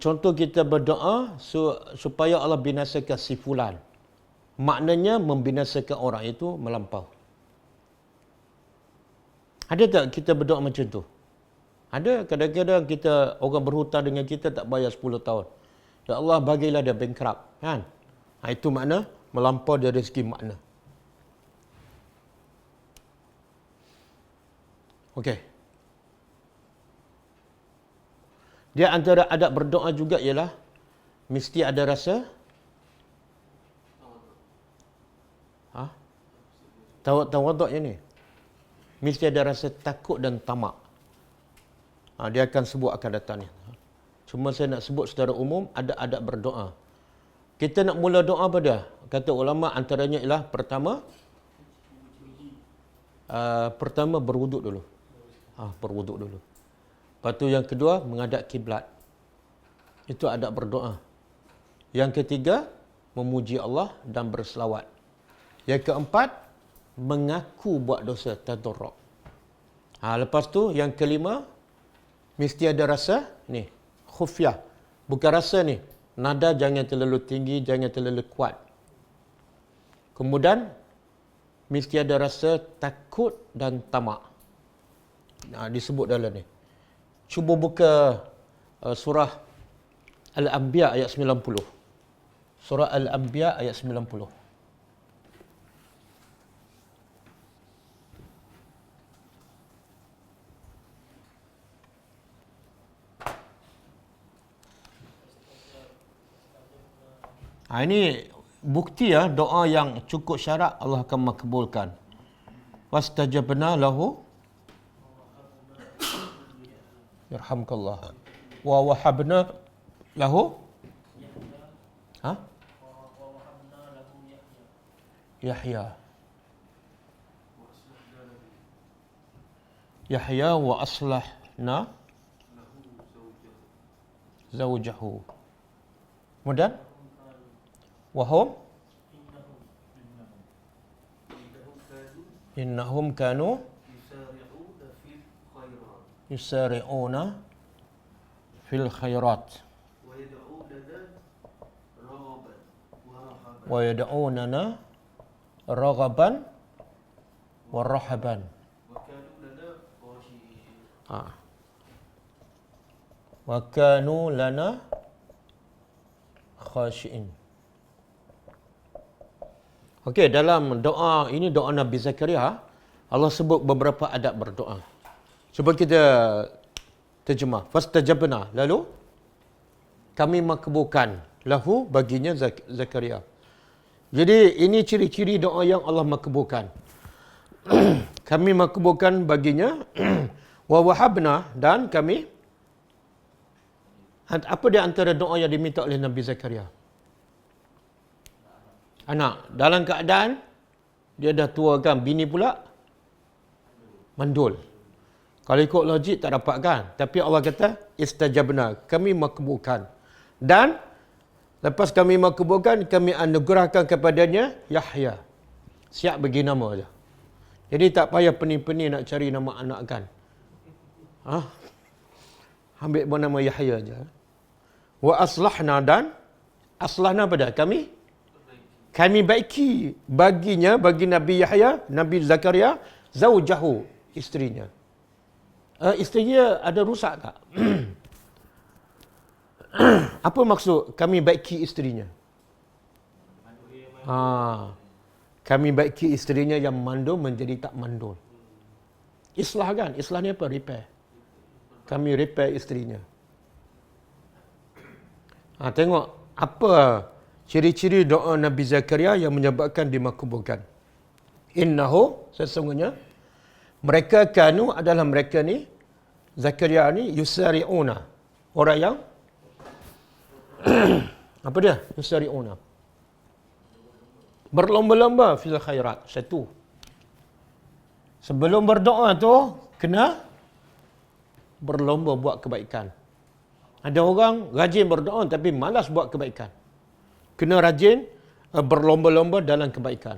Contoh kita berdoa supaya Allah binasakan si fulan. Maknanya membinasakan orang, itu melampau. Ada tak kita berdoa macam tu? Ada. Kadang-kadang kita, orang berhutang dengan kita tak bayar 10 tahun. Ya Allah, bagilah dia bankrupt. Kan? Itu makna melampau dari segi makna. Okey. Dia antara adab berdoa juga ialah mesti ada rasa tawaduk je ni. Mesti ada rasa takut dan tamak. Dia akan sebut akan datang ni. Cuma saya nak sebut secara umum, ada adab berdoa. Kita nak mula doa pada, kata ulama antaranya ialah pertama berwuduk dulu. Berwuduk dulu. Lepas tu yang kedua, menghadap kiblat. Itu adab berdoa. Yang ketiga, memuji Allah dan berselawat. Yang keempat, mengaku buat dosa, tadarruk. Lepas tu yang kelima, mesti ada rasa ni, khufyah. Bukan rasa ni, nada jangan terlalu tinggi, jangan terlalu kuat. Kemudian mesti ada rasa takut dan tamak. Disebut dalam ni. Cuba buka surah Al-Anbiya ayat 90. Surah Al-Anbiya ayat 90. Ini bukti doa yang cukup syarat Allah akan makbulkan. Wastajabna lahu yarhamkallah wa wahabna lahu Yahya wa aslahna zawjahu. Kemudian wahum innahum kanu yusari'una fil khairat wa yad'unana raghaban wa rahaban wa kanu lana khashi'in. Okey, dalam doa ini, doa Nabi Zakaria, Allah sebut beberapa adab berdoa. Cuba kita terjemah. Fastajabna, lalu kami makbulkan lahu baginya Zakaria. Jadi ini ciri-ciri doa yang Allah makbulkan. Kami makbulkan baginya wa wahabna, dan kami, apa di antara doa yang diminta oleh Nabi Zakaria? Anak. Dalam keadaan dia dah tua kan, bini pula mandul. Kalau ikut logik tak dapat kan. Tapi Allah kata istajabna, kami makbulkan. Dan lepas kami makbulkan, kami anugerahkan kepadanya Yahya. Siap bagi nama je. Jadi tak payah pening-pening nak cari nama anak kan. Ambil pun nama Yahya je. Wa aslahna, dan aslahna pada kami baiki baginya, bagi Nabi Yahya, Nabi Zakaria, zaujahu, isterinya. Isterinya ada rusak tak? Apa maksud kami baiki isterinya? Kami baiki isterinya yang mandul menjadi tak mandul. Islah kan? Islah ni apa? Repair. Kami repair isterinya. Tengok apa ciri-ciri doa Nabi Zakaria yang menyebabkan dimakbulkan. Innahu, sesungguhnya mereka kanu adalah mereka ni, Zakaria ni, yusari'una, orang yang apa dia? Yusari'una, berlomba-lomba fil khairat. Satu, sebelum berdoa tu kena berlomba buat kebaikan. Ada orang rajin berdoa tapi malas buat kebaikan. Kena rajin berlomba-lomba dalam kebaikan.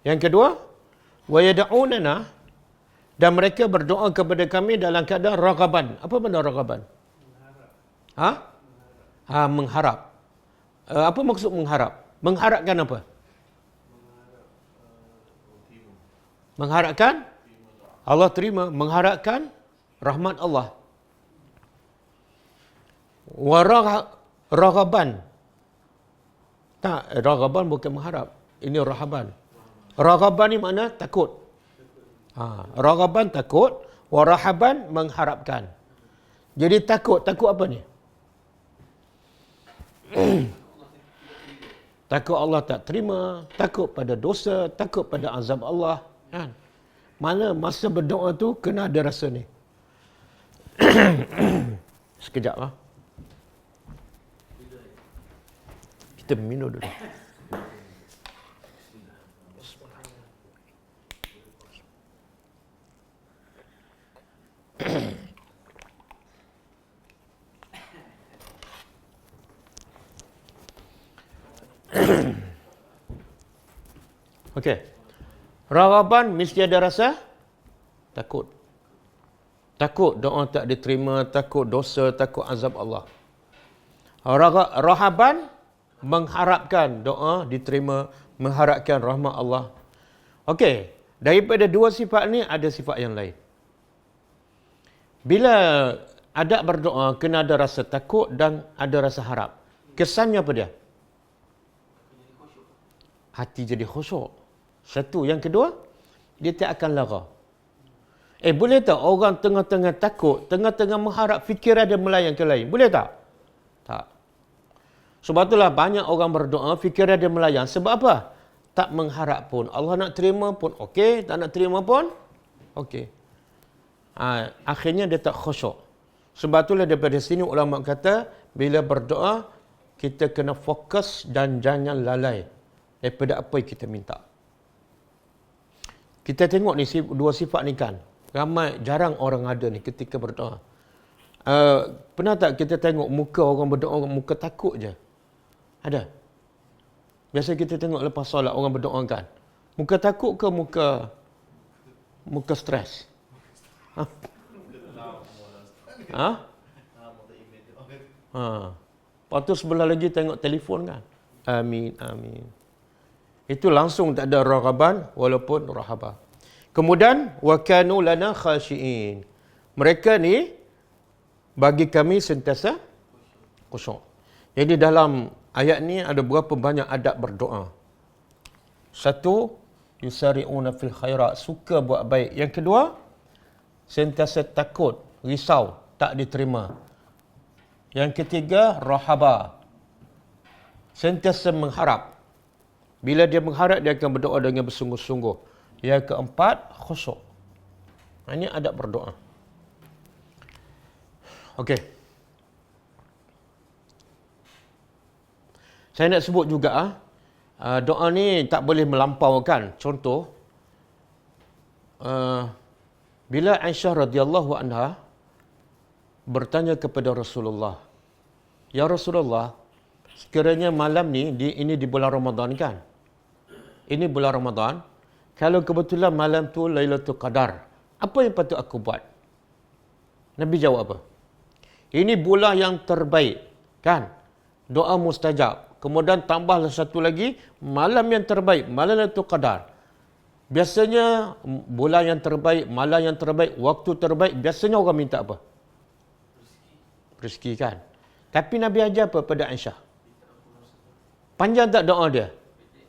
Yang kedua, wa yad'unana, dan mereka berdoa kepada kami dalam keadaan raghaban. Apa benda raghaban? Mengharap. Apa maksud mengharap? Mengharapkan apa? Mengharapkan Allah terima, mengharapkan rahmat Allah. Raghaban. Tak, raghaban bukan mengharap. Ini rahaban. Raghaban ni makna takut. Raghaban takut, warahaban mengharapkan. Jadi takut apa ni? Takut Allah tak terima, takut pada dosa, takut pada azab Allah. Kan? Mana masa berdoa tu kena ada rasa ni. Sekejap lah. Kita minum dulu. Okey. Raghaban mesti ada rasa takut. Takut doa tak diterima, takut dosa, takut azab Allah. Rahaban mengharapkan doa diterima, mengharapkan rahmat Allah. Okey, daripada dua sifat ni ada sifat yang lain. Bila ada berdoa kena ada rasa takut dan ada rasa harap. Kesannya apa dia? Hati jadi khusyuk. Satu. Yang kedua, dia tak akan lara. Boleh tak orang tengah-tengah takut, tengah-tengah mengharap, fikiran dia melayang ke lain? Boleh tak? Tak. Sebab itulah banyak orang berdoa, fikiran dia melayang. Sebab apa? Tak mengharap pun. Allah nak terima pun okey, tak nak terima pun okey. Akhirnya dia tak khusyuk. Sebab itulah daripada sini ulama kata, bila berdoa, kita kena fokus dan jangan lalai daripada apa yang kita minta. Kita tengok ni dua sifat ni kan. Jarang orang ada ni ketika berdoa. Pernah tak kita tengok muka orang berdoa, muka takut je? Ada? Biasa kita tengok lepas solat orang berdoa kan. Muka takut ke muka stres? Lepas tu sebelah lagi tengok telefon kan. Amin, amin. Itu langsung tak ada raghaban walaupun rahaba. Kemudian wa kanu lana khashiin. Mereka ni bagi kami sentiasa khusyuk. Jadi dalam ayat ni ada berapa banyak adab berdoa. Satu, yusari'una fil khairat, suka buat baik. Yang kedua, sentiasa takut, risau, tak diterima. Yang ketiga, rahaba. Sentiasa mengharap. Bila dia mengharap, dia akan berdoa dengan bersungguh-sungguh. Yang keempat, khusyuk. Ini adab berdoa. Okey. Saya nak sebut juga, doa ni tak boleh melampaukan. Contoh, bila Aisyah radhiyallahu anha bertanya kepada Rasulullah, "Ya Rasulullah, sekiranya malam ni, ini di bulan Ramadan kan? Ini bulan Ramadan. Kalau kebetulan malam tu Lailatul Qadar, apa yang patut aku buat?" Nabi jawab apa? Ini bulan yang terbaik, kan? Doa mustajab. Kemudian tambahlah satu lagi, malam yang terbaik, malam Lailatul Qadar. Biasanya bulan yang terbaik, malam yang terbaik, waktu terbaik, biasanya orang minta apa? Rezeki, kan? Tapi Nabi ajar apa pada Aisyah? Panjang tak doa dia?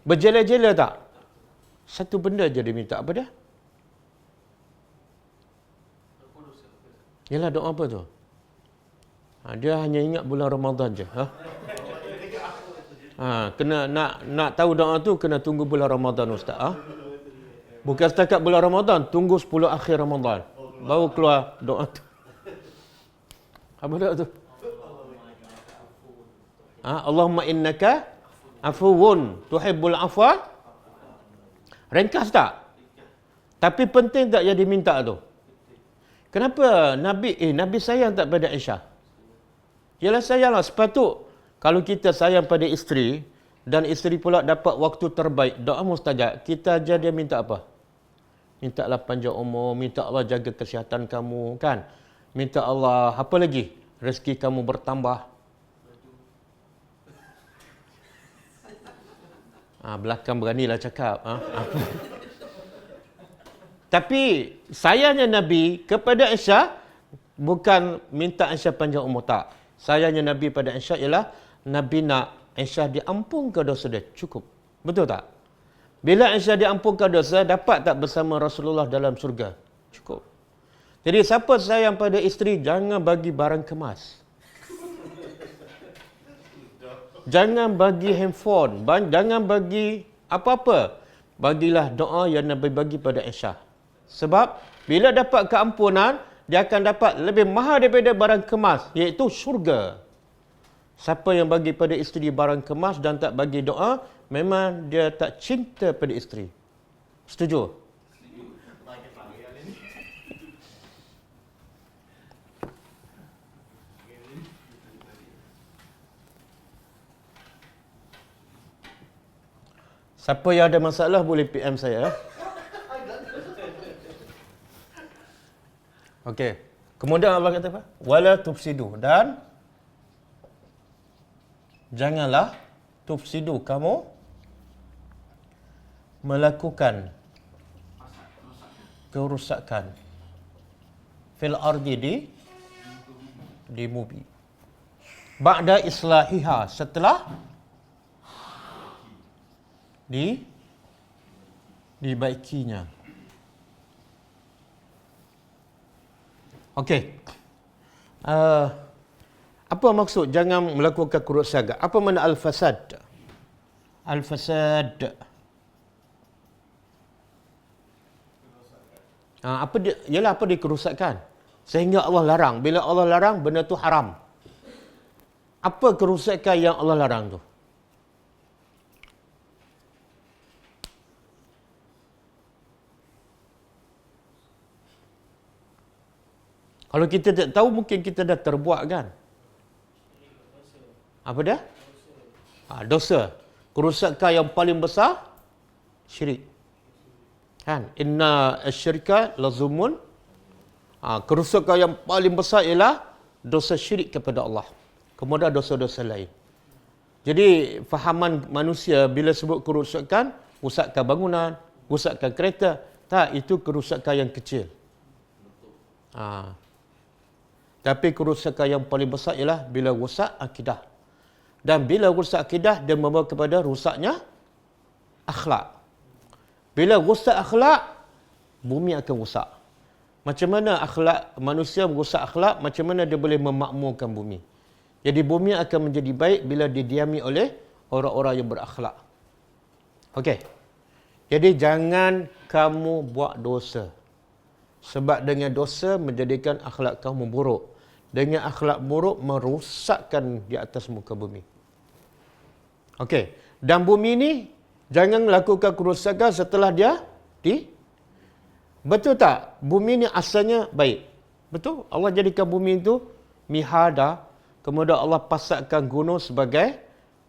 Berjela-jela tak? Satu benda je dia minta. Apa dia? Yalah, doa apa tu? Dia hanya ingat bulan Ramadan je. Kena nak tahu doa tu, kena tunggu bulan Ramadan, Ustaz. Bukan setakat bulan Ramadan, tunggu 10 akhir Ramadan. Baru keluar doa tu. Apa doa tu? Allahumma innaka afuwun tuhibbul afwa. Ringkas tak? Tapi penting tak yang diminta tu? Kenapa Nabi sayang tak pada Aisyah? Yalah, sayanglah. Sepatut kalau kita sayang pada isteri dan isteri pula dapat waktu terbaik, doa mustajab, kita ajar dia minta apa? Minta Allah panjang umur, minta Allah jaga kesihatan kamu, kan? Minta Allah, apa lagi? Rezeki kamu bertambah. Belakang beranilah cakap. Tapi sayangnya Nabi kepada Aisyah bukan minta Aisyah panjang umur, tak. Sayangnya Nabi pada Aisyah ialah Nabi nak Aisyah diampunkan dosa dia. Cukup. Betul tak? Bila Aisyah diampunkan dosa, dapat tak bersama Rasulullah dalam surga? Cukup. Jadi siapa sayang pada isteri, jangan bagi barang kemas. Jangan bagi handphone, jangan bagi apa-apa. Bagilah doa yang Nabi bagi pada Aisyah. Sebab bila dapat keampunan, dia akan dapat lebih mahal daripada barang kemas, iaitu syurga. Siapa yang bagi pada isteri barang kemas dan tak bagi doa, memang dia tak cinta pada isteri. Setuju? Siapa yang ada masalah boleh PM saya. Okey. Kemudian Allah kata apa? Wala tufsidu, dan janganlah tufsidu, kamu melakukan kerusakan fil ardi, di bumi. Ba'da islahiha, setelah dibaikinya. Okey. Apa maksud jangan melakukan kerusakan? Apa makna al-fasad? Al-fasad. Apa dia? Ialah apa dia kerusakan? Sehingga Allah larang. Bila Allah larang, benda tu haram. Apa kerusakan yang Allah larang tu? Kalau kita tak tahu, mungkin kita dah terbuat, kan? Apa dia? Dosa. Kerusakan yang paling besar, syirik. Kan? Inna asyirka lazumun. Kerusakan yang paling besar ialah dosa syirik kepada Allah. Kemudian dosa-dosa lain. Jadi, fahaman manusia bila sebut kerusakan, rusakkan bangunan, rusakkan kereta. Tak, itu kerusakan yang kecil. Tapi kerusakan yang paling besar ialah bila rusak akidah. Dan bila rusak akidah, dia membawa kepada rusaknya akhlak. Bila rusak akhlak, bumi akan rusak. Macam mana akhlak manusia merusak akhlak, macam mana dia boleh memakmurkan bumi? Jadi bumi akan menjadi baik bila didiami oleh orang-orang yang berakhlak. Okey. Jadi jangan kamu buat dosa. Sebab dengan dosa menjadikan akhlak kamu buruk. Dengan akhlak buruk merosakkan di atas muka bumi. Okey. Dan bumi ini jangan lakukan kerosakan setelah dia Betul tak? Bumi ini asalnya baik. Betul? Allah jadikan bumi itu mihada. Kemudian Allah pasakkan gunung sebagai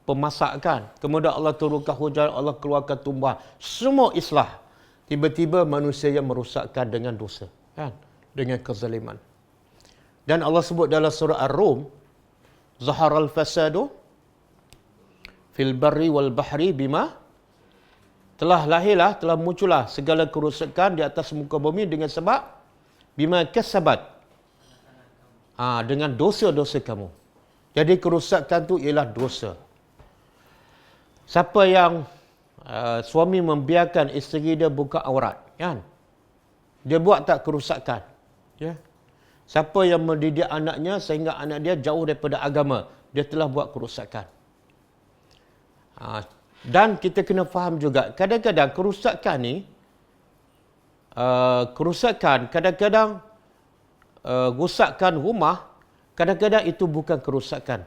pemasakan. Kemudian Allah turunkan hujan, Allah keluarkan tumbuhan. Semua islah. Tiba-tiba manusia yang merosakkan dengan dosa. Kan? Dengan kezaliman. Dan Allah sebut dalam surah Ar-Rum, Zaharal fasadu fil barri wal bahri bima, telah lahirlah, telah muncullah segala kerosakan di atas muka bumi dengan sebab bima kasabat. Dengan dosa-dosa kamu. Jadi kerosakan tu ialah dosa. Siapa yang suami membiarkan isteri dia buka aurat, kan? Dia buat tak kerosakan? Ya. Siapa yang mendidik anaknya sehingga anak dia jauh daripada agama, dia telah buat kerosakan. Dan kita kena faham juga, kadang-kadang kerosakan ni, kadang-kadang rosakkan rumah, kadang-kadang itu bukan kerosakan.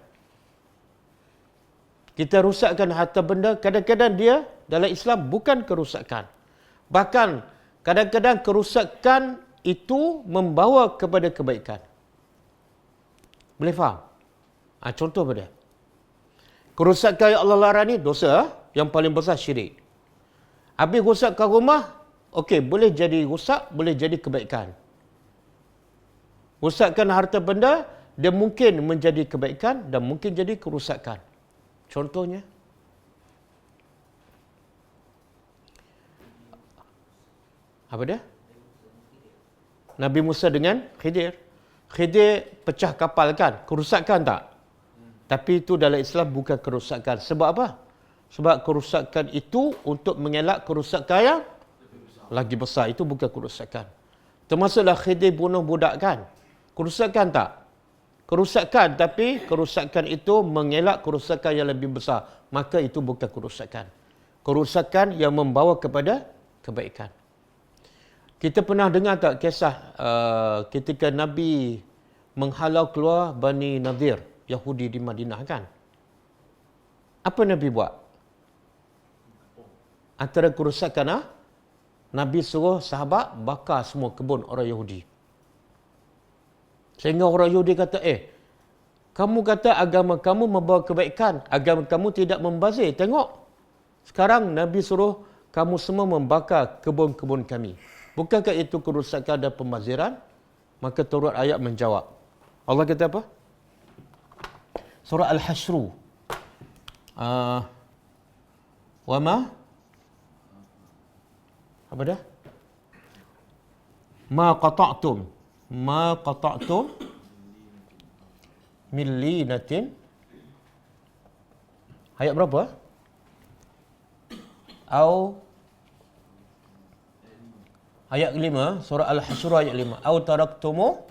Kita rosakkan harta benda, kadang-kadang dia dalam Islam bukan kerosakan. Bahkan kadang-kadang kerosakan itu membawa kepada kebaikan. Boleh faham? Contoh apa dia? Kerosakan yang Allah larang ni dosa, yang paling besar syirik. Habis rosakkan rumah, okey, boleh jadi rosak, boleh jadi kebaikan. Rosakkan harta benda, dia mungkin menjadi kebaikan dan mungkin jadi kerosakan. Contohnya, apa dia? Nabi Musa dengan Khidir. Khidir pecah kapal kan? Kerosakan tak? Tapi itu dalam Islam bukan kerosakan. Sebab apa? Sebab kerosakan itu untuk mengelak kerosakan yang lagi besar. Itu bukan kerosakan. Termasuklah Khidir bunuh budak kan? Kerosakan tak? Kerosakan, tapi kerosakan itu mengelak kerosakan yang lebih besar. Maka itu bukan kerosakan. Kerosakan yang membawa kepada kebaikan. Kita pernah dengar tak kisah ketika Nabi menghalau keluar Bani Nadir, Yahudi di Madinah kan? Apa Nabi buat? Antara kerosakan, Nabi suruh sahabat bakar semua kebun orang Yahudi. Sehingga orang Yahudi kata, kamu kata agama kamu membawa kebaikan, agama kamu tidak membazir. Tengok, sekarang Nabi suruh kamu semua membakar kebun-kebun kami. Bukankah itu kerosakan dan pembaziran? Maka turut ayat menjawab. Allah kata apa? Surah Al-Hasyr. Wama? Apa dah? Ma qata'tum min linatin. Ayat berapa? Ayat 5, surah Al-Hasyr ayat 5. Au taraktumu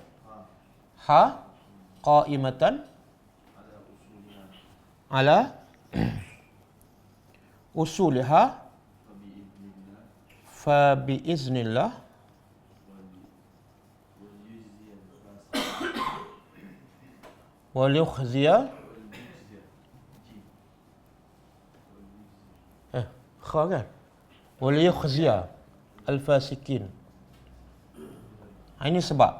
qa'imatan ala usuliha fa biiznillah wa liyukhziya kha kan? Wa liyukhziya al-fasikin. Ini sebab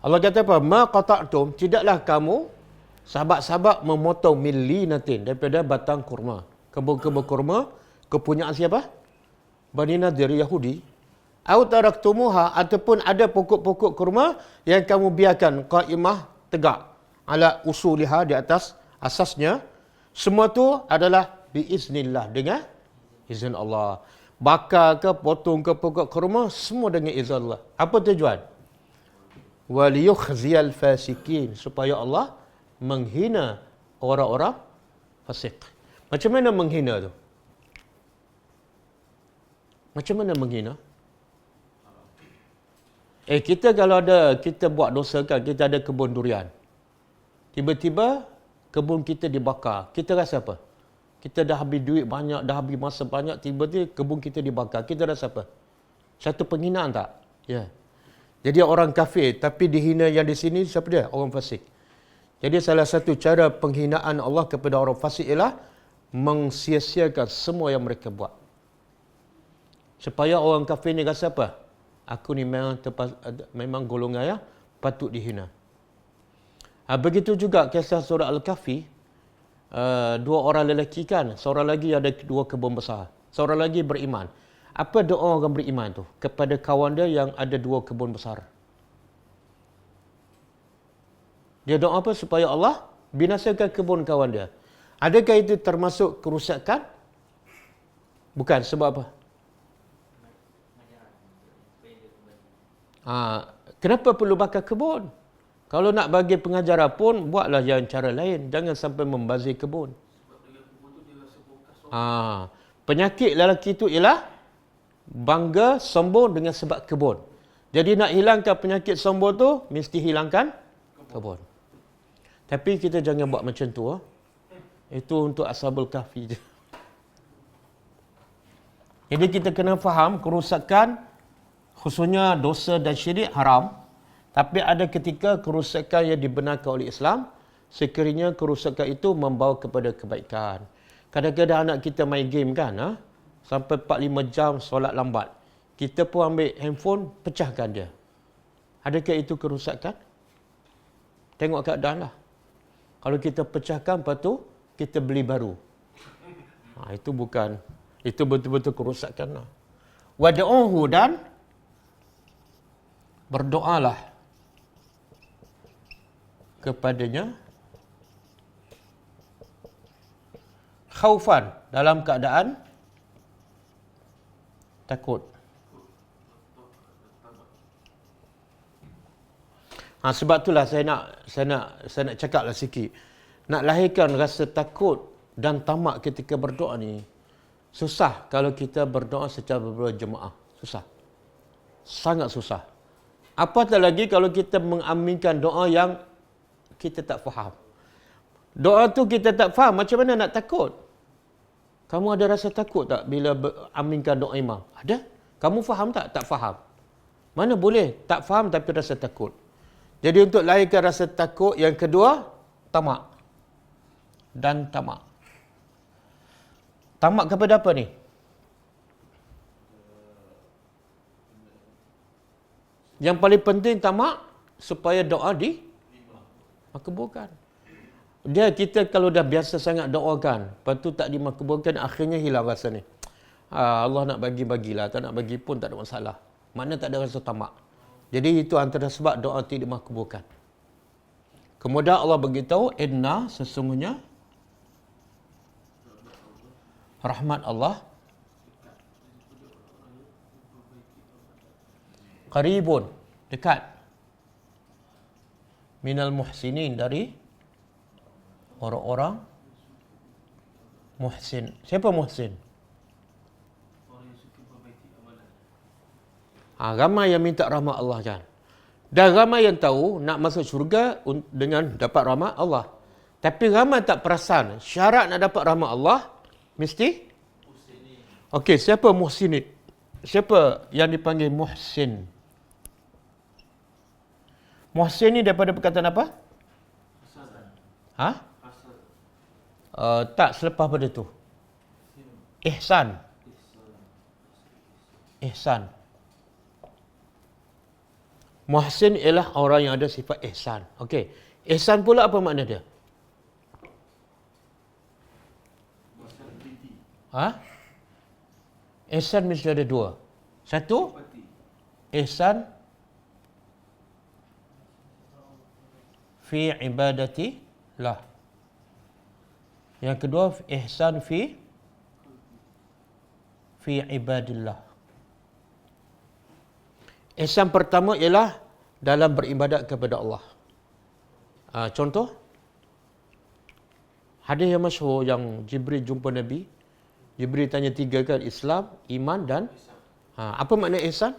Allah kata apa? Ma qata'tum, tidaklah kamu sahabat-sahabat memotong millinatin daripada batang kurma. Kebun-kebun kurma kepunyaan siapa? Bani Nadir Yahudi. Au taraktumuha, ataupun ada pokok-pokok kurma yang kamu biarkan qaimah tegak ala usuliha, di atas asasnya. Semua tu adalah biiznillah, dengan izin Allah. Bakar ke, potong ke pokok kurma, semua dengan izin Allah. Apa tujuan? Waliyukhziyal fasikin, supaya Allah menghina orang-orang fasik. Macam mana menghina tu? Macam mana menghina? Kita kalau kita buat dosa kan, kita ada kebun durian. Tiba-tiba kebun kita dibakar. Kita rasa apa? Kita dah habis duit banyak, dah habis masa banyak, tiba-tiba kebun kita dibakar. Kita rasa apa? Satu penghinaan tak? Ya. Jadi orang kafir, tapi dihina yang di sini siapa dia? Orang fasik. Jadi salah satu cara penghinaan Allah kepada orang fasik ialah mengsia-siakan semua yang mereka buat. Supaya orang kafir ni rasa apa? Aku ni memang golongan yang patut dihina. Begitu juga kisah surah Al-Kahfi. Dua orang lelaki kan, seorang lagi ada dua kebun besar. Seorang lagi beriman. Apa doa orang beriman tu kepada kawan dia yang ada dua kebun besar? Dia doa apa? Supaya Allah binasakan kebun kawan dia. Adakah itu termasuk kerusakan? Bukan. Sebab apa? Kenapa perlu bakar kebun? Kalau nak bagi pengajaran pun, buatlah yang cara lain. Jangan sampai membazir kebun. Penyakit lelaki itu ialah bangga, sombong dengan sebab kebun. Jadi nak hilangkan penyakit sombong tu, mesti hilangkan kebun. Tapi kita jangan buat macam tu. Itu untuk Ashabul Kahfi je. Jadi kita kena faham kerusakan, khususnya dosa dan syirik haram. Tapi ada ketika kerusakan yang dibenarkan oleh Islam, sekiranya kerusakan itu membawa kepada kebaikan. Kadang-kadang anak kita main game kan, sampai 4-5 jam solat lambat. Kita pun ambil handphone, pecahkan dia. Adakah itu kerusakan? Tengok keadaan lah. Kalau kita pecahkan, lepas tu kita beli baru. Itu bukan, itu betul-betul kerusakan lah. Wad'uhu, dan berdoalah kepadanya khaufan, dalam keadaan takut. Sebab itulah saya nak cakaplah sikit. Nak lahirkan rasa takut dan tamak ketika berdoa ni susah kalau kita berdoa secara berjemaah. Susah. Sangat susah. Apatah lagi kalau kita mengaminkan doa yang kita tak faham. Doa tu kita tak faham, macam mana nak takut? Kamu ada rasa takut tak bila aminkan doa imam? Ada? Kamu faham tak? Tak faham. Mana boleh tak faham tapi rasa takut. Jadi untuk lahirkan rasa takut, yang kedua, tamak. Dan tamak. Tamak kepada apa ni? Yang paling penting tamak supaya doa dimakbulkan. Dia kita kalau dah biasa sangat doakan, lepas tu tak dimakbulkan, akhirnya hilang rasa ni. Allah nak bagi-bagilah, tak nak bagi pun tak ada masalah. Makna tak ada rasa tamak. Jadi itu antara sebab doa tidak dimakbulkan. Kemudian Allah beritahu, inna, sesungguhnya rahmat Allah qaribun, dekat, minal muhsinin, dari orang-orang muhsin. Siapa muhsin? Ramai yang minta rahmat Allah kan. Dan ramai yang tahu nak masuk syurga dengan dapat rahmat Allah. Tapi ramai tak perasan syarat nak dapat rahmat Allah mesti okey, siapa muhsinin? Siapa yang dipanggil muhsin? Muhsin ni daripada perkataan apa? Tak, selepas pada tu. Ihsan. Ihsan. Muhsin ialah orang yang ada sifat ihsan. Okey. Ihsan pula apa makna dia? Ihsan mesti ada dua. Satu, ihsan fi ibadati lah. Yang kedua, ihsan fi ibadillah. Ihsan pertama ialah dalam beribadat kepada Allah. Contoh, hadis yang masyhur yang Jibril jumpa Nabi. Jibril tanya tiga kan, Islam, iman dan apa makna ihsan?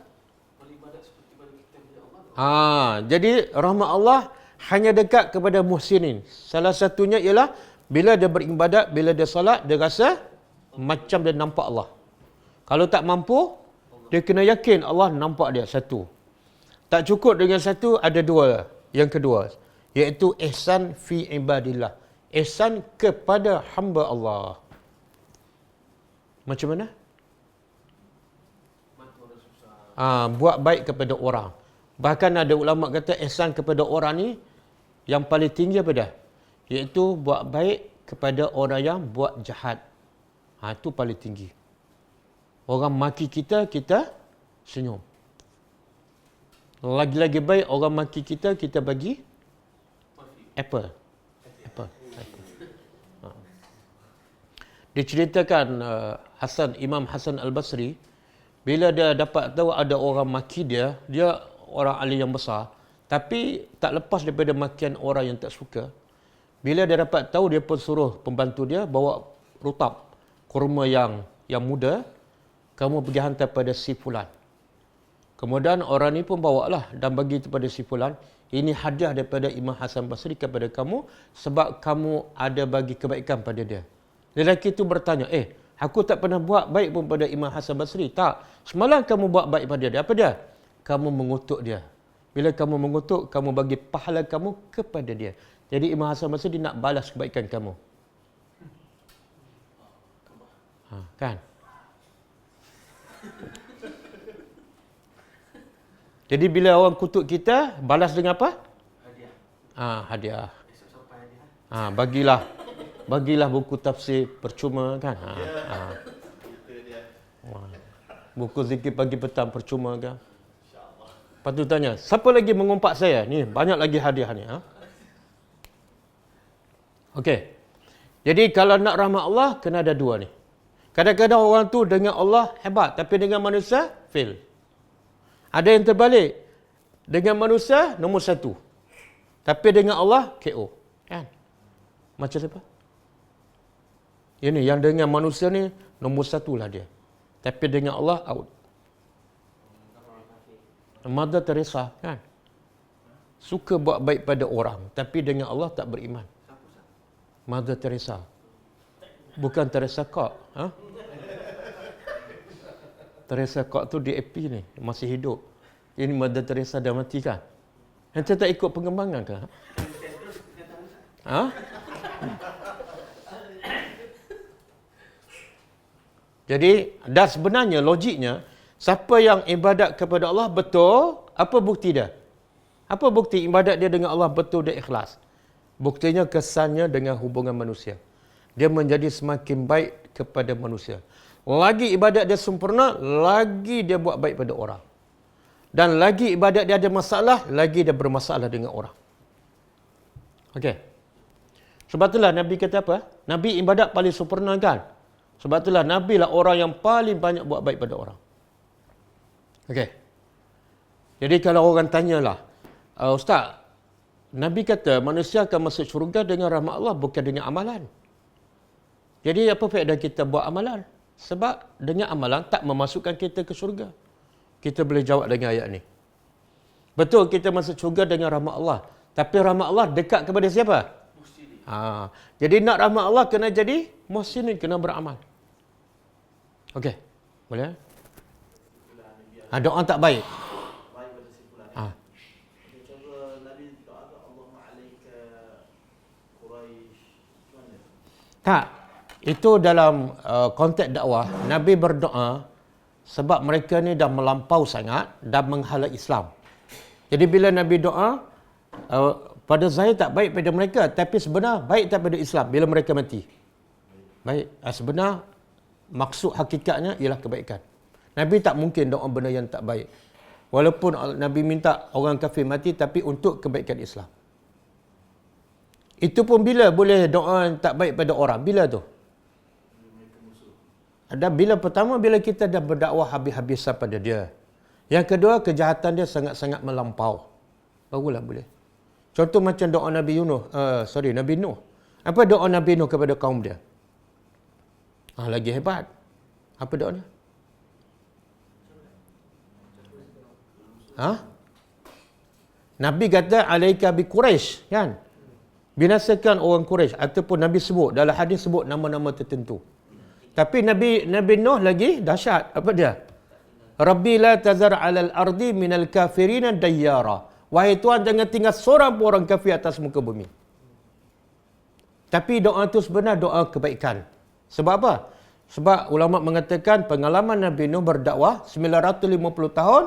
Beribadat seperti mana kita kepada Allah. Jadi rahmat Allah hanya dekat kepada muhsinin. Salah satunya ialah bila dia beribadat, bila dia solat, dia rasa macam dia nampak Allah. Kalau tak mampu, dia kena yakin Allah nampak dia. Satu. Tak cukup dengan satu, ada dua. Yang kedua, iaitu ihsan fi ibadillah. Ihsan kepada hamba Allah. Macam mana? Buat baik kepada orang. Bahkan ada ulama kata ihsan kepada orang ni yang paling tinggi apa dah? Iaitu buat baik kepada orang yang buat jahat. Itu paling tinggi. Orang maki kita, kita senyum. Lagi-lagi baik orang maki kita, kita bagi apple. Diceritakan Imam Hasan Al-Basri, bila dia dapat tahu ada orang maki dia orang alim yang besar, tapi tak lepas daripada makian orang yang tak suka. Bila dia dapat tahu, dia pun suruh pembantu dia bawa rutab kurma yang muda, kamu pergi hantar pada si fulan. Kemudian orang ni pun bawalah dan bagi kepada si fulan, ini hadiah daripada Imam Hasan Basri kepada kamu sebab kamu ada bagi kebaikan pada dia. Lelaki itu bertanya, aku tak pernah buat baik pun pada Imam Hasan Basri. Tak, semalam kamu buat baik pada dia. Apa dia? Kamu mengutuk dia. Bila kamu mengutuk, kamu bagi pahala kamu kepada dia. Jadi Imam Hasan Basri nak balas kebaikan kamu. Kan? Jadi bila orang kutuk kita, balas dengan apa? Hadiah. Bagilah buku tafsir percuma kan. Buku zikir pagi petang percuma kan. Lepas tu tanya, siapa lagi mengumpat saya? Ni banyak lagi hadiah ni. Okey. Jadi kalau nak rahmat Allah, kena ada dua ni. Kadang-kadang orang tu dengan Allah hebat, tapi dengan manusia fail. Ada yang terbalik. Dengan manusia nombor 1. Tapi dengan Allah KO. Kan? Macam siapa? Ini yang dengan manusia ni nombor 1 lah dia. Tapi dengan Allah out. Mother Teresa kan? Suka buat baik pada orang, tapi dengan Allah tak beriman. Mother Teresa. Bukan Teresa Kok. Teresa Kok tu DAP ni, masih hidup. Ini Mother Teresa dah mati kan? Ente tak ikut pengembangan ke? Jadi, dah sebenarnya logiknya, siapa yang ibadat kepada Allah betul, apa bukti dia? Apa bukti ibadat dia dengan Allah betul dia ikhlas? Buktinya kesannya dengan hubungan manusia. Dia menjadi semakin baik kepada manusia. Lagi ibadat dia sempurna, lagi dia buat baik pada orang. Dan lagi ibadat dia ada masalah, lagi dia bermasalah dengan orang. Okey. Sebab itulah Nabi kata apa? Nabi ibadat paling sempurna kan? Sebab itulah Nabi lah orang yang paling banyak buat baik pada orang. Okey. Jadi kalau orang tanyalah, Ustaz, Nabi kata manusia akan masuk syurga dengan rahmat Allah, bukan dengan amalan. Jadi apa faedah kita buat amalan? Sebab dengan amalan tak memasukkan kita ke syurga. Kita boleh jawab dengan ayat ni. Betul kita masuk syurga dengan rahmat Allah. Tapi rahmat Allah dekat kepada siapa? Jadi nak rahmat Allah kena jadi muhsinin, kena beramal. Okey. Boleh? Doa tak baik. Tak. Itu dalam konteks dakwah, Nabi berdoa sebab mereka ni dah melampau sangat dan menghala Islam. Jadi bila Nabi doa, pada zahir tak baik pada mereka, tapi sebenar baik tak pada Islam bila mereka mati. Baik. Sebenar maksud hakikatnya ialah kebaikan. Nabi tak mungkin doa benda yang tak baik. Walaupun Nabi minta orang kafir mati, tapi untuk kebaikan Islam. Itu pun bila boleh doa yang tak baik pada orang? Bila tu? Dan bila pertama, bila kita dah berdakwah habis-habisan pada dia. Yang kedua, kejahatan dia sangat-sangat melampau. Barulah boleh. Contoh macam doa Nabi Nabi Nuh. Apa doa Nabi Nuh kepada kaum dia? Lagi hebat. Apa doa dia? Nabi kata alaika bi Quraisy, kan? Binasakan orang Quraisy, ataupun Nabi sebut dalam hadis sebut nama-nama tertentu. Tapi Nabi Nuh lagi dahsyat. Apa dia? Rabbi la tazar 'alal ardi minal kafirina dayyara. Wahai Tuhan, jangan tinggal seorang pun orang kafir atas muka bumi. Tapi doa itu sebenarnya doa kebaikan. Sebab apa? Sebab ulama mengatakan pengalaman Nabi Nuh berdakwah 950 tahun,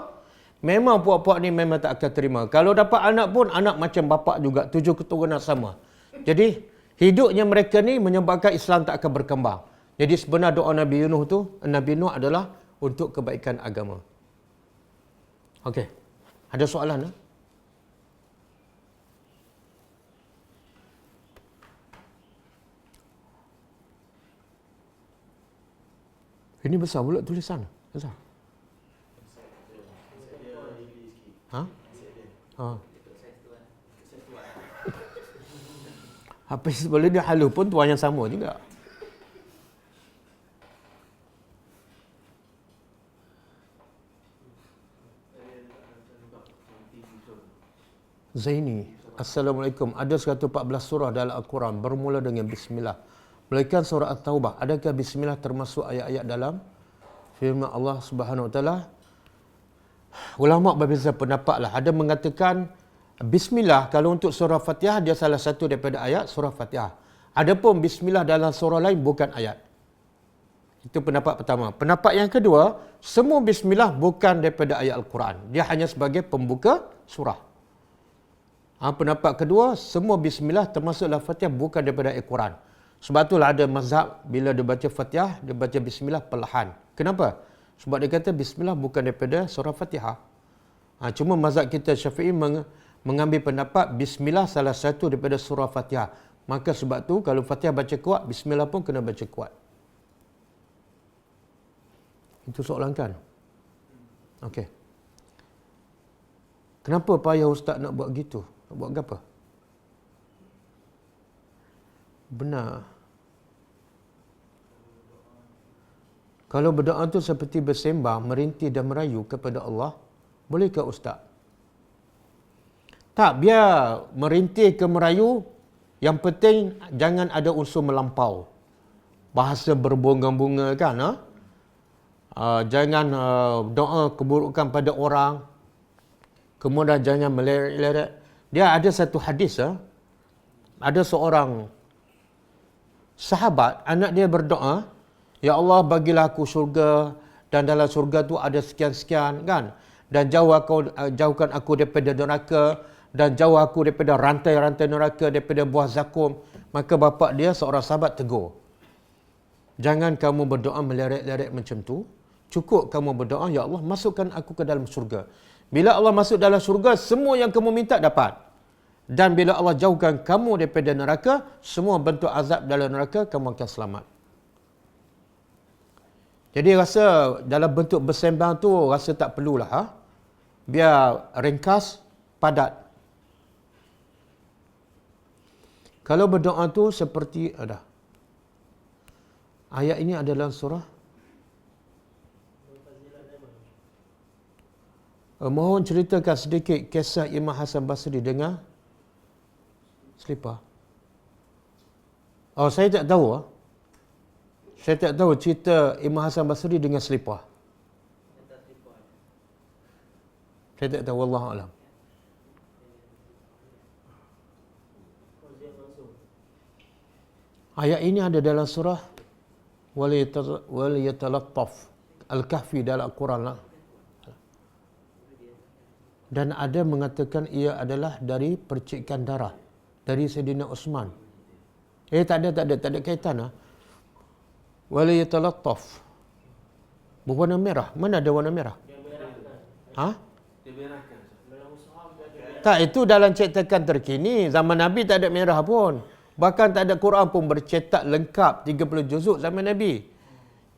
memang puak-puak ni memang tak akan terima. Kalau dapat anak pun, anak macam bapak juga, 7 keturunan sama. Jadi, hidupnya mereka ni menyebabkan Islam tak akan berkembang. Jadi sebenarnya doa Nabi Nuh adalah untuk kebaikan agama. Okey. Ada soalan? Ini besar pula tulisan. Besar. Ha? Ha. Apa sebelum dia halu pun tuan yang sama juga. Zaini, Assalamualaikum. Ada 114 surah dalam Al-Quran bermula dengan Bismillah. Melainkan surah At-Taubah. Adakah Bismillah termasuk ayat-ayat dalam firman Allah Subhanahu Wa Taala? Ulama berbeza pendapat lah. Ada mengatakan Bismillah kalau untuk surah Fatihah dia salah satu daripada ayat surah Fatihah. Adapun Bismillah dalam surah lain bukan ayat. Itu pendapat pertama. Pendapat yang kedua, semua Bismillah bukan daripada ayat Al-Quran. Dia hanya sebagai pembuka surah. Pendapat kedua, semua Bismillah termasuk dalam Fatihah bukan daripada Al-Quran. Sebab itulah ada mazhab bila dia baca Fatihah, dia baca Bismillah perlahan. Kenapa? Sebab dia kata Bismillah bukan daripada surah Fatihah. Cuma mazhab kita Syafi'i mengambil pendapat Bismillah salah satu daripada surah Fatihah. Maka sebab tu kalau Fatihah baca kuat, Bismillah pun kena baca kuat. Itu soalan kan? Okey. Kenapa payah Ustaz nak buat gitu? Nak buat apa? Benar. Kalau berdoa tu seperti bersembah, merintih dan merayu kepada Allah, bolehkah Ustaz? Tak, biar merintih ke merayu, yang penting jangan ada unsur melampau. Bahasa berbunga-bunga kan? Jangan doa keburukan pada orang. Kemudian jangan meleret-leret. Dia ada satu hadis, ada seorang sahabat, anak dia berdoa, Ya Allah bagilah aku syurga, dan dalam syurga tu ada sekian-sekian kan, dan jauhkan aku daripada neraka, dan jauh aku daripada rantai-rantai neraka, daripada buah zakum. Maka bapa dia seorang sahabat tegur, jangan kamu berdoa meleret-leret macam tu, cukup kamu berdoa, Ya Allah masukkan aku ke dalam syurga. Bila Allah masuk dalam syurga, semua yang kamu minta dapat. Dan bila Allah jauhkan kamu daripada neraka, semua bentuk azab dalam neraka, kamu akan selamat. Jadi rasa dalam bentuk bersembang tu, rasa tak perlulah. Biar ringkas, padat. Kalau berdoa tu seperti ada. Ayat ini adalah surah. Mohon ceritakan sedikit kisah Imam Hasan Basri dengan selipar. Saya tak tahu. Saya tak tahu cerita Imam Hasan Basri dengan selipar. Saya tak tahu, wallahu a'lam. Ayat ini ada dalam surah Wal Yatalattaf Al-Kahfi dalam Al-Quran lah. Dan ada mengatakan ia adalah dari percikan darah dari Sayyidina Uthman. Tak ada kaitan. Wala yatalattaf. Berwarna merah. Mana ada warna merah? Dia merahkan. Tak, itu dalam cetakan terkini. Zaman Nabi tak ada merah pun. Bahkan tak ada Quran pun bercetak lengkap 30 juzuk zaman Nabi.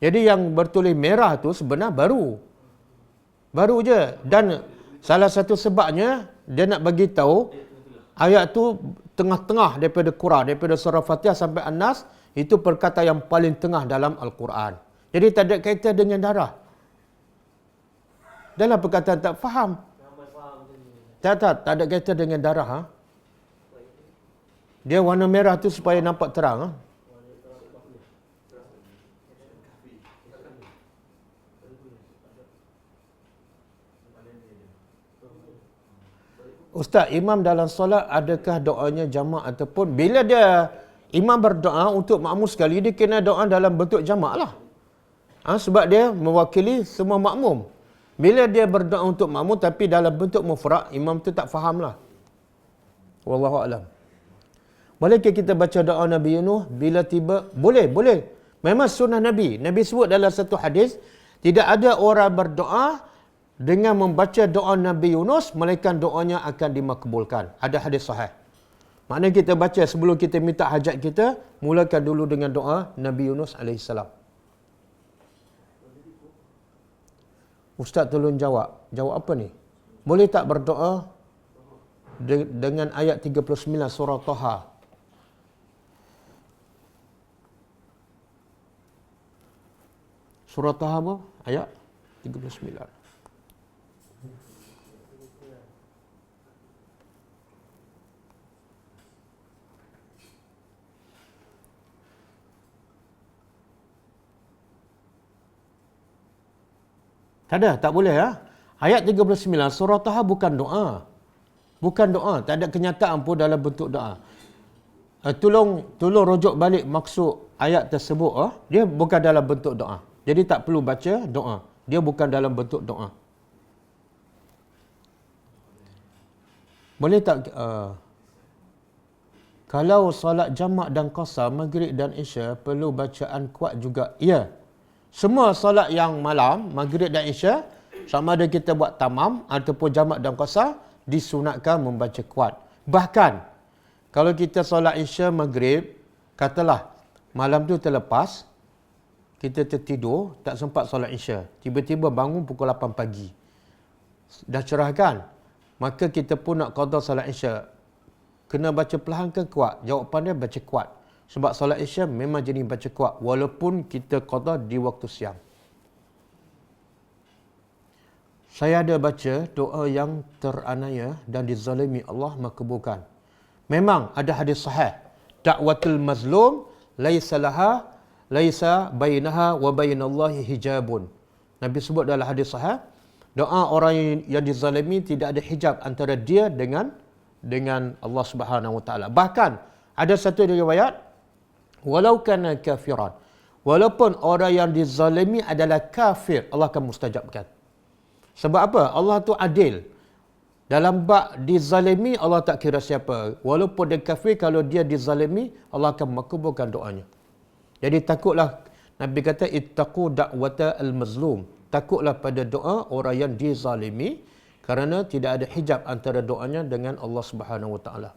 Jadi yang bertulis merah tu sebenarnya baru je. Dan salah satu sebabnya dia nak bagi tahu ayat tu tengah-tengah daripada Quran, daripada surah Fatihah sampai An-Nas, itu perkataan yang paling tengah dalam Al-Quran. Jadi tak ada kaitan dengan darah. Dalam perkataan tak faham. Tak ada kaitan dengan darah. Ha? Dia warna merah tu supaya nampak terang. Ha? Ustaz, imam dalam solat adakah doanya jamak ataupun bila dia imam berdoa untuk makmum sekali, dia kena doa dalam bentuk jamak lah. Sebab dia mewakili semua makmum. Bila dia berdoa untuk makmum tapi dalam bentuk mufrad, imam tu tak faham lah. Wallahu a'lam. Bolehkah kita baca doa Nabi Yunus bila tiba? Boleh. Memang sunnah Nabi. Nabi sebut dalam satu hadis, tidak ada orang berdoa dengan membaca doa Nabi Yunus, melainkan doanya akan dimakbulkan. Ada hadis sahih. Maknanya kita baca sebelum kita minta hajat kita, mulakan dulu dengan doa Nabi Yunus AS. Ustaz tolong jawab. Jawab apa ni? Boleh tak berdoa dengan ayat 39 surah Taha? Surah Taha apa? Ayat 39. Tak boleh ya. Ayat 39 surah Taha bukan doa. Bukan doa, tak ada kenyataan pun dalam bentuk doa. Tolong rujuk balik maksud ayat tersebut. Dia bukan dalam bentuk doa. Jadi tak perlu baca doa. Dia bukan dalam bentuk doa. Boleh tak kalau solat jamak dan qasar maghrib dan isya perlu bacaan kuat juga? Ya. Semua solat yang malam, maghrib dan isya, sama ada kita buat tamam ataupun jamak dan qasar, disunatkan membaca kuat. Bahkan, kalau kita solat isya maghrib, katalah malam tu terlepas, kita tertidur, tak sempat solat isya. Tiba-tiba bangun pukul 8 pagi. Dah cerah kan? Maka kita pun nak qada solat isya. Kena baca perlahan ke kuat? Jawapan dia baca kuat. Sebab solat isya memang jenis baca kuat walaupun kita qada di waktu siang. Saya ada baca doa yang teraniaya dan dizalimi Allah makbulkan. Memang ada hadis sahih. Da'watul mazlum laisa bainaha wa bainallahi hijabun. Nabi sebut dalam hadis sahih, doa orang yang dizalimi tidak ada hijab antara dia dengan Allah Subhanahu Wa Taala. Bahkan ada satu riwayat, walau kana kafiran, walaupun orang yang dizalimi adalah kafir, Allah akan mustajabkan. Sebab apa? Allah tu adil. Dalam bab dizalimi, Allah tak kira siapa. Walaupun dia kafir, kalau dia dizalimi, Allah akan makbulkan doanya. Jadi takutlah, Nabi kata, ittaqu da'wata al-mazlum. Takutlah pada doa orang yang dizalimi, kerana tidak ada hijab antara doanya dengan Allah Subhanahu Wa Taala.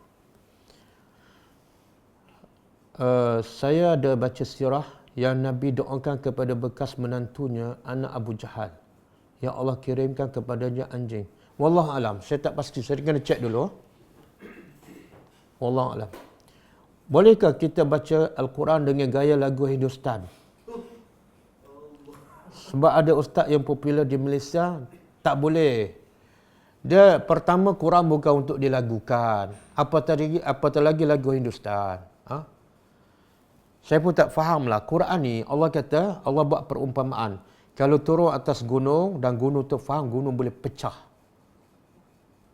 Saya ada baca sirah yang Nabi doakan kepada bekas menantunya, anak Abu Jahal. Ya Allah kirimkan kepadanya anjing. Wallahu alam, saya tak pasti, saya kena cek dulu. Wallahu alam. Bolehkah kita baca Al-Quran dengan gaya lagu Hindustan? Sebab ada ustaz yang popular di Malaysia, tak boleh. Dia pertama Quran bukan untuk dilagukan. Apatah lagi lagu Hindustan. Saya pun tak fahamlah. Quran ni Allah kata, Allah buat perumpamaan. Kalau turun atas gunung dan gunung tu faham, gunung boleh pecah.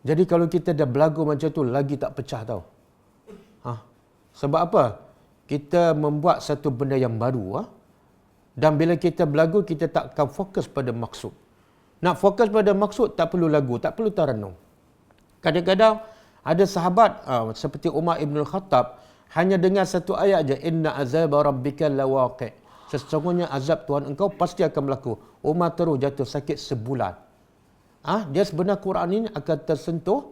Jadi kalau kita dah berlagu macam tu, lagi tak pecah tau. Sebab apa? Kita membuat satu benda yang baru. Dan bila kita berlagu, kita tak akan fokus pada maksud. Nak fokus pada maksud, tak perlu lagu, tak perlu taranum. Kadang-kadang ada sahabat seperti Umar Ibn Khattab, hanya dengar satu ayat je, inna azab rabbika lawaqi'. Sesungguhnya azab Tuhan engkau pasti akan berlaku. Umar terus jatuh sakit sebulan. Dia sebenarnya Quran ini akan tersentuh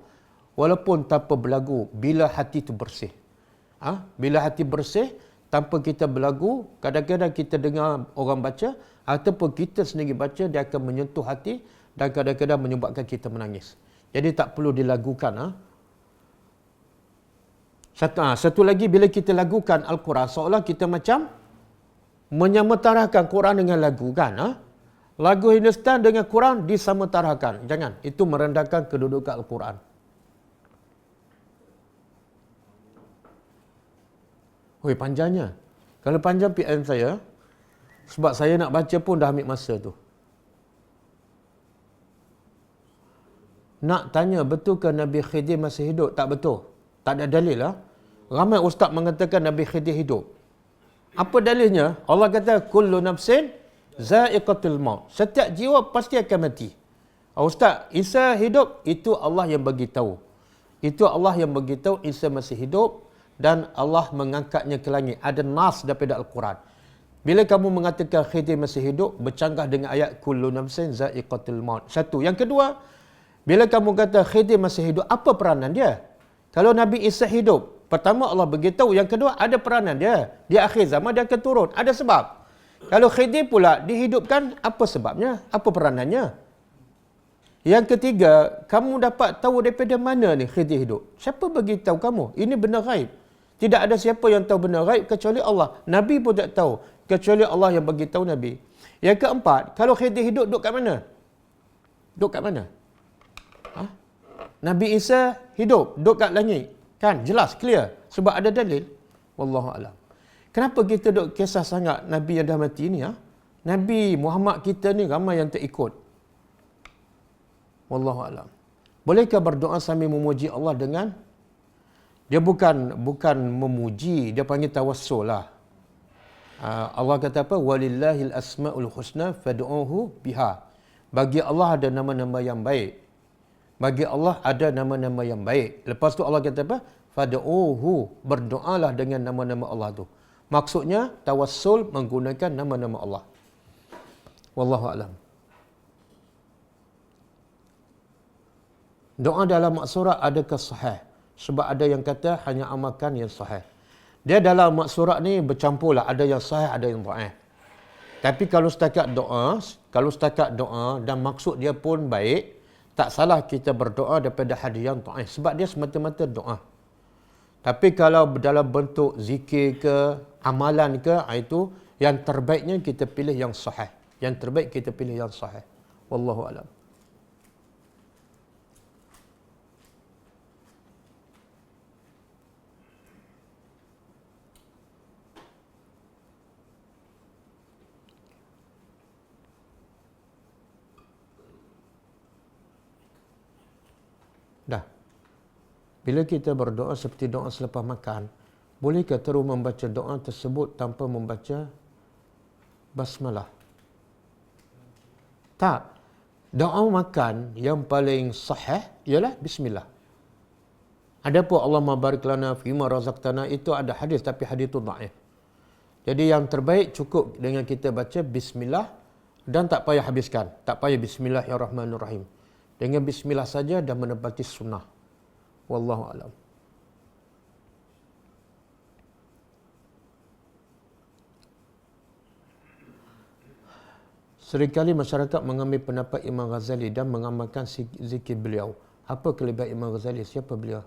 walaupun tanpa berlagu, bila hati itu bersih. Bila hati bersih, tanpa kita berlagu, kadang-kadang kita dengar orang baca, ataupun kita sendiri baca, dia akan menyentuh hati dan kadang-kadang menyebabkan kita menangis. Jadi tak perlu dilagukan. Satu lagi, bila kita lagukan Al-Quran, seolah kita macam menyamatarakan Quran dengan lagu kan. Lagu Hindustan dengan Quran disamatarakan. Jangan. Itu merendahkan kedudukan Al-Quran. Oi, panjangnya. Kalau panjang PM saya, sebab saya nak baca pun dah ambil masa tu. Nak tanya betul ke Nabi Khidir masih hidup? Tak betul. Tak ada dalil lah. Ramai ustaz mengatakan Nabi Khidir hidup. Apa dalilnya? Allah kata kullu nafsin za'iqatul maut. Setiap jiwa pasti akan mati. Ustaz, Isa hidup, itu Allah yang bagi tahu. Itu Allah yang bagi tahu Isa masih hidup dan Allah mengangkatnya ke langit. Ada nas daripada Al-Quran. Bila kamu mengatakan Khidir masih hidup, bercanggah dengan ayat kullu nafsin za'iqatul maut. Satu. Yang kedua, bila kamu kata Khidir masih hidup, apa peranan dia? Kalau Nabi Isa hidup, pertama Allah beritahu, yang kedua ada peranan dia. Di akhir zaman dia akan turun. Ada sebab. Kalau Khidir pula dihidupkan, apa sebabnya? Apa peranannya? Yang ketiga, kamu dapat tahu daripada mana ni Khidir hidup? Siapa beritahu kamu? Ini benda ghaib. Tidak ada siapa yang tahu benda ghaib kecuali Allah. Nabi pun tak tahu kecuali Allah yang beritahu Nabi. Yang keempat, kalau Khidir hidup, duduk kat mana? Duduk kat mana? Nabi Isa hidup, duduk kat langit. Kan? Jelas, clear. Sebab ada dalil. Wallahu a'lam. Kenapa kita duk kisah sangat Nabi yang dah mati ni? Nabi Muhammad kita ni ramai yang tak ikut. Wallahu a'lam. Bolehkah berdoa sambil memuji Allah dengan dia bukan memuji, dia panggil tawassul lah. Allah kata apa? Walillahil asmaul husna fad'uhu biha. Bagi Allah ada nama-nama yang baik. Bagi Allah ada nama-nama yang baik. Lepas tu Allah kata apa? Fad'uhu, berdoalah dengan nama-nama Allah tu. Maksudnya tawassul menggunakan nama-nama Allah. Wallahu a'lam. Doa dalam maksurat adakah sahih? Sebab ada yang kata hanya amalkan yang sahih. Dia dalam maksurat ni bercampurlah, ada yang sahih, ada yang dhaif. Tapi kalau setakat doa dan maksud dia pun baik, tak salah kita berdoa daripada hadis yang dhaif sebab dia semata-mata doa. Tapi kalau dalam bentuk zikir ke, amalan ke, itu yang terbaiknya kita pilih yang sahih. Yang terbaik kita pilih yang sahih. Wallahu a'lam. Dah. Bila kita berdoa seperti doa selepas makan, bolehkah terus membaca doa tersebut tanpa membaca basmalah? Tak. Doa makan yang paling sahih ialah bismillah. Adapun Allahumma barik lana fima razaqtana, itu ada hadis tapi hadis itu dhaif. Jadi yang terbaik cukup dengan kita baca bismillah dan tak payah habiskan. Tak payah bismillahirrahmanirrahim. Dengan bismillah saja dah menepati sunnah. Wallahu a'lam. Seringkali masyarakat mengambil pendapat Imam Ghazali dan mengamalkan zikir beliau. Apa kelebihan Imam Ghazali? Siapa beliau?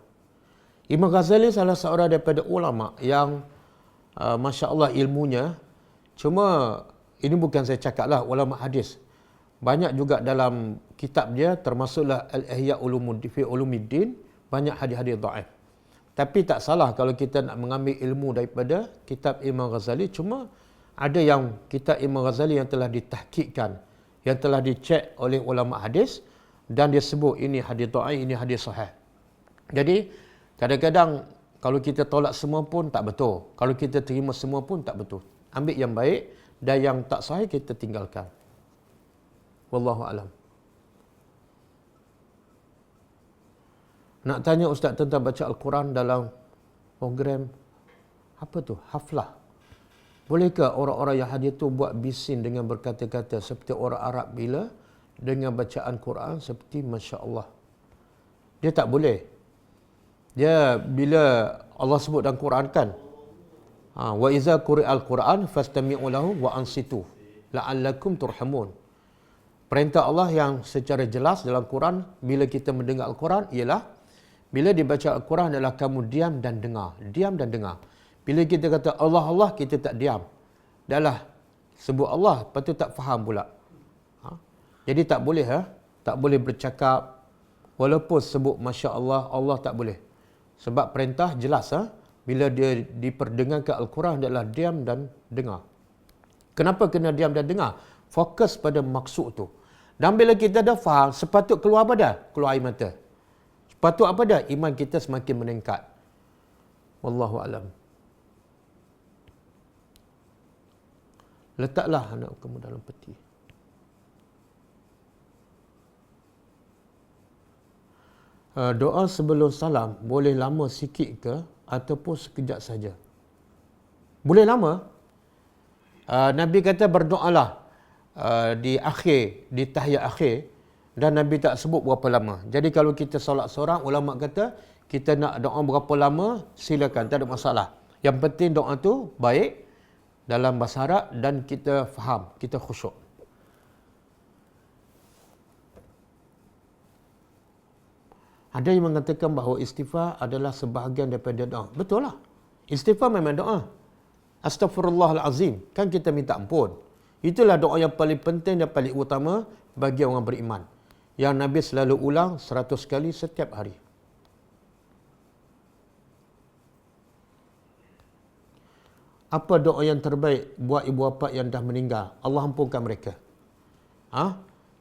Imam Ghazali salah seorang daripada ulama yang Masya Allah ilmunya. Cuma ini bukan saya cakap lah, ulama hadis. Banyak juga dalam kitab dia, termasuklah Al-Ihya Ulumuddin, banyak hadis-hadis dhaif. Tapi tak salah kalau kita nak mengambil ilmu daripada kitab Imam Ghazali. Cuma ada yang kitab Imam Ghazali yang telah ditahqiqkan, yang telah dicek oleh ulama hadis dan dia sebut ini hadis dhaif, ini hadis sahih. Jadi kadang-kadang kalau kita tolak semua pun tak betul. Kalau kita terima semua pun tak betul. Ambil yang baik dan yang tak sahih kita tinggalkan. Wallahu a'lam. Nak tanya Ustaz tentang baca Al-Quran dalam program apa tu? Haflah. Bolehkah orang-orang yang hadir tu buat bisin dengan berkata-kata seperti orang Arab bila dengan bacaan Quran seperti Masya Allah? Dia tak boleh. Dia bila Allah sebut dalam Quran kan, wa iza quri'al Quran fastami'u lahu wa ansitu la'allakum turhamun. Perintah Allah yang secara jelas dalam Quran bila kita mendengar Al-Quran ialah bila dibaca Al-Quran adalah kamu diam dan dengar. Diam dan dengar. Bila kita kata Allah Allah, kita tak diam. Dahlah sebut Allah, lepas tu tak faham pula. Jadi tak boleh tak boleh bercakap walaupun sebut Masya Allah, Allah tak boleh. Sebab perintah jelas bila dia diperdengarkan Al-Quran adalah diam dan dengar. Kenapa kena diam dan dengar? Fokus pada maksud tu. Dan bila kita dah faham, sepatut keluar apa dah? Keluar air mata. Sepatut apa dah? Iman kita semakin meningkat. Wallahu alam. Letaklah anak kamu dalam peti. Doa sebelum salam boleh lama sikit ke ataupun sekejap saja? Boleh lama. Nabi kata berdoalah di akhir, di tahiyat akhir, dan Nabi tak sebut berapa lama. Jadi kalau kita solat seorang, ulama kata kita nak doa berapa lama, silakan, tak ada masalah. Yang penting doa tu baik dalam bahasa Arab dan kita faham, kita khusyuk. Ada yang mengatakan bahawa istighfar adalah sebahagian daripada doa. Betul lah. Istighfar memang doa. Astaghfirullahalazim. Kan kita minta ampun. Itulah doa yang paling penting dan paling utama bagi orang beriman. Yang Nabi selalu ulang 100 kali setiap hari. Apa doa yang terbaik buat ibu bapa yang dah meninggal? Allah ampunkan mereka.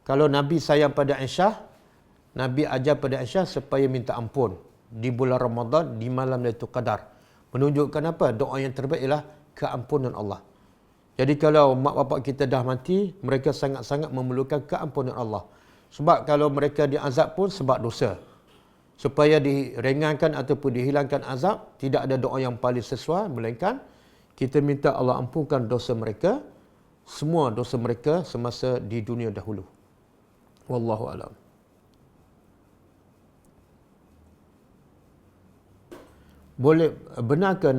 Kalau Nabi sayang pada Aisyah, Nabi ajar pada Aisyah supaya minta ampun di bulan Ramadan, di malam Lailatul Qadar. Menunjukkan apa? Doa yang terbaik ialah keampunan Allah. Jadi kalau mak bapak kita dah mati, mereka sangat-sangat memerlukan keampunan Allah. Sebab kalau mereka diazab pun sebab dosa. Supaya diringankan ataupun dihilangkan azab, tidak ada doa yang paling sesuai, melainkan kita minta Allah ampunkan dosa mereka, semua dosa mereka semasa di dunia dahulu. Wallahu a'lam. Benarkah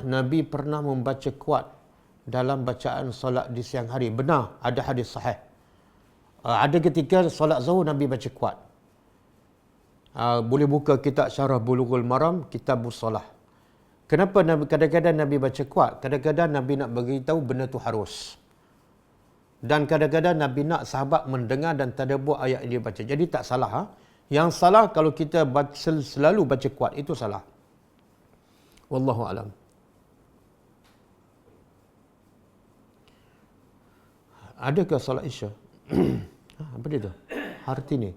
Nabi pernah membaca kuat dalam bacaan solat di siang hari? Benar, ada hadis sahih. Ada ketika solat zuhur Nabi baca kuat. Boleh buka kitab Syarah Bulughul Maram, Kitabus Solah. Kenapa kadang-kadang Nabi baca kuat? Kadang-kadang Nabi nak beritahu benda tu harus. Dan kadang-kadang Nabi nak sahabat mendengar dan tadabbur ayat yang dia baca. Jadi tak salah. Yang salah kalau kita selalu baca kuat, itu salah. Wallahu alam. Adakah salat Isya? Apa dia tu? Hartini.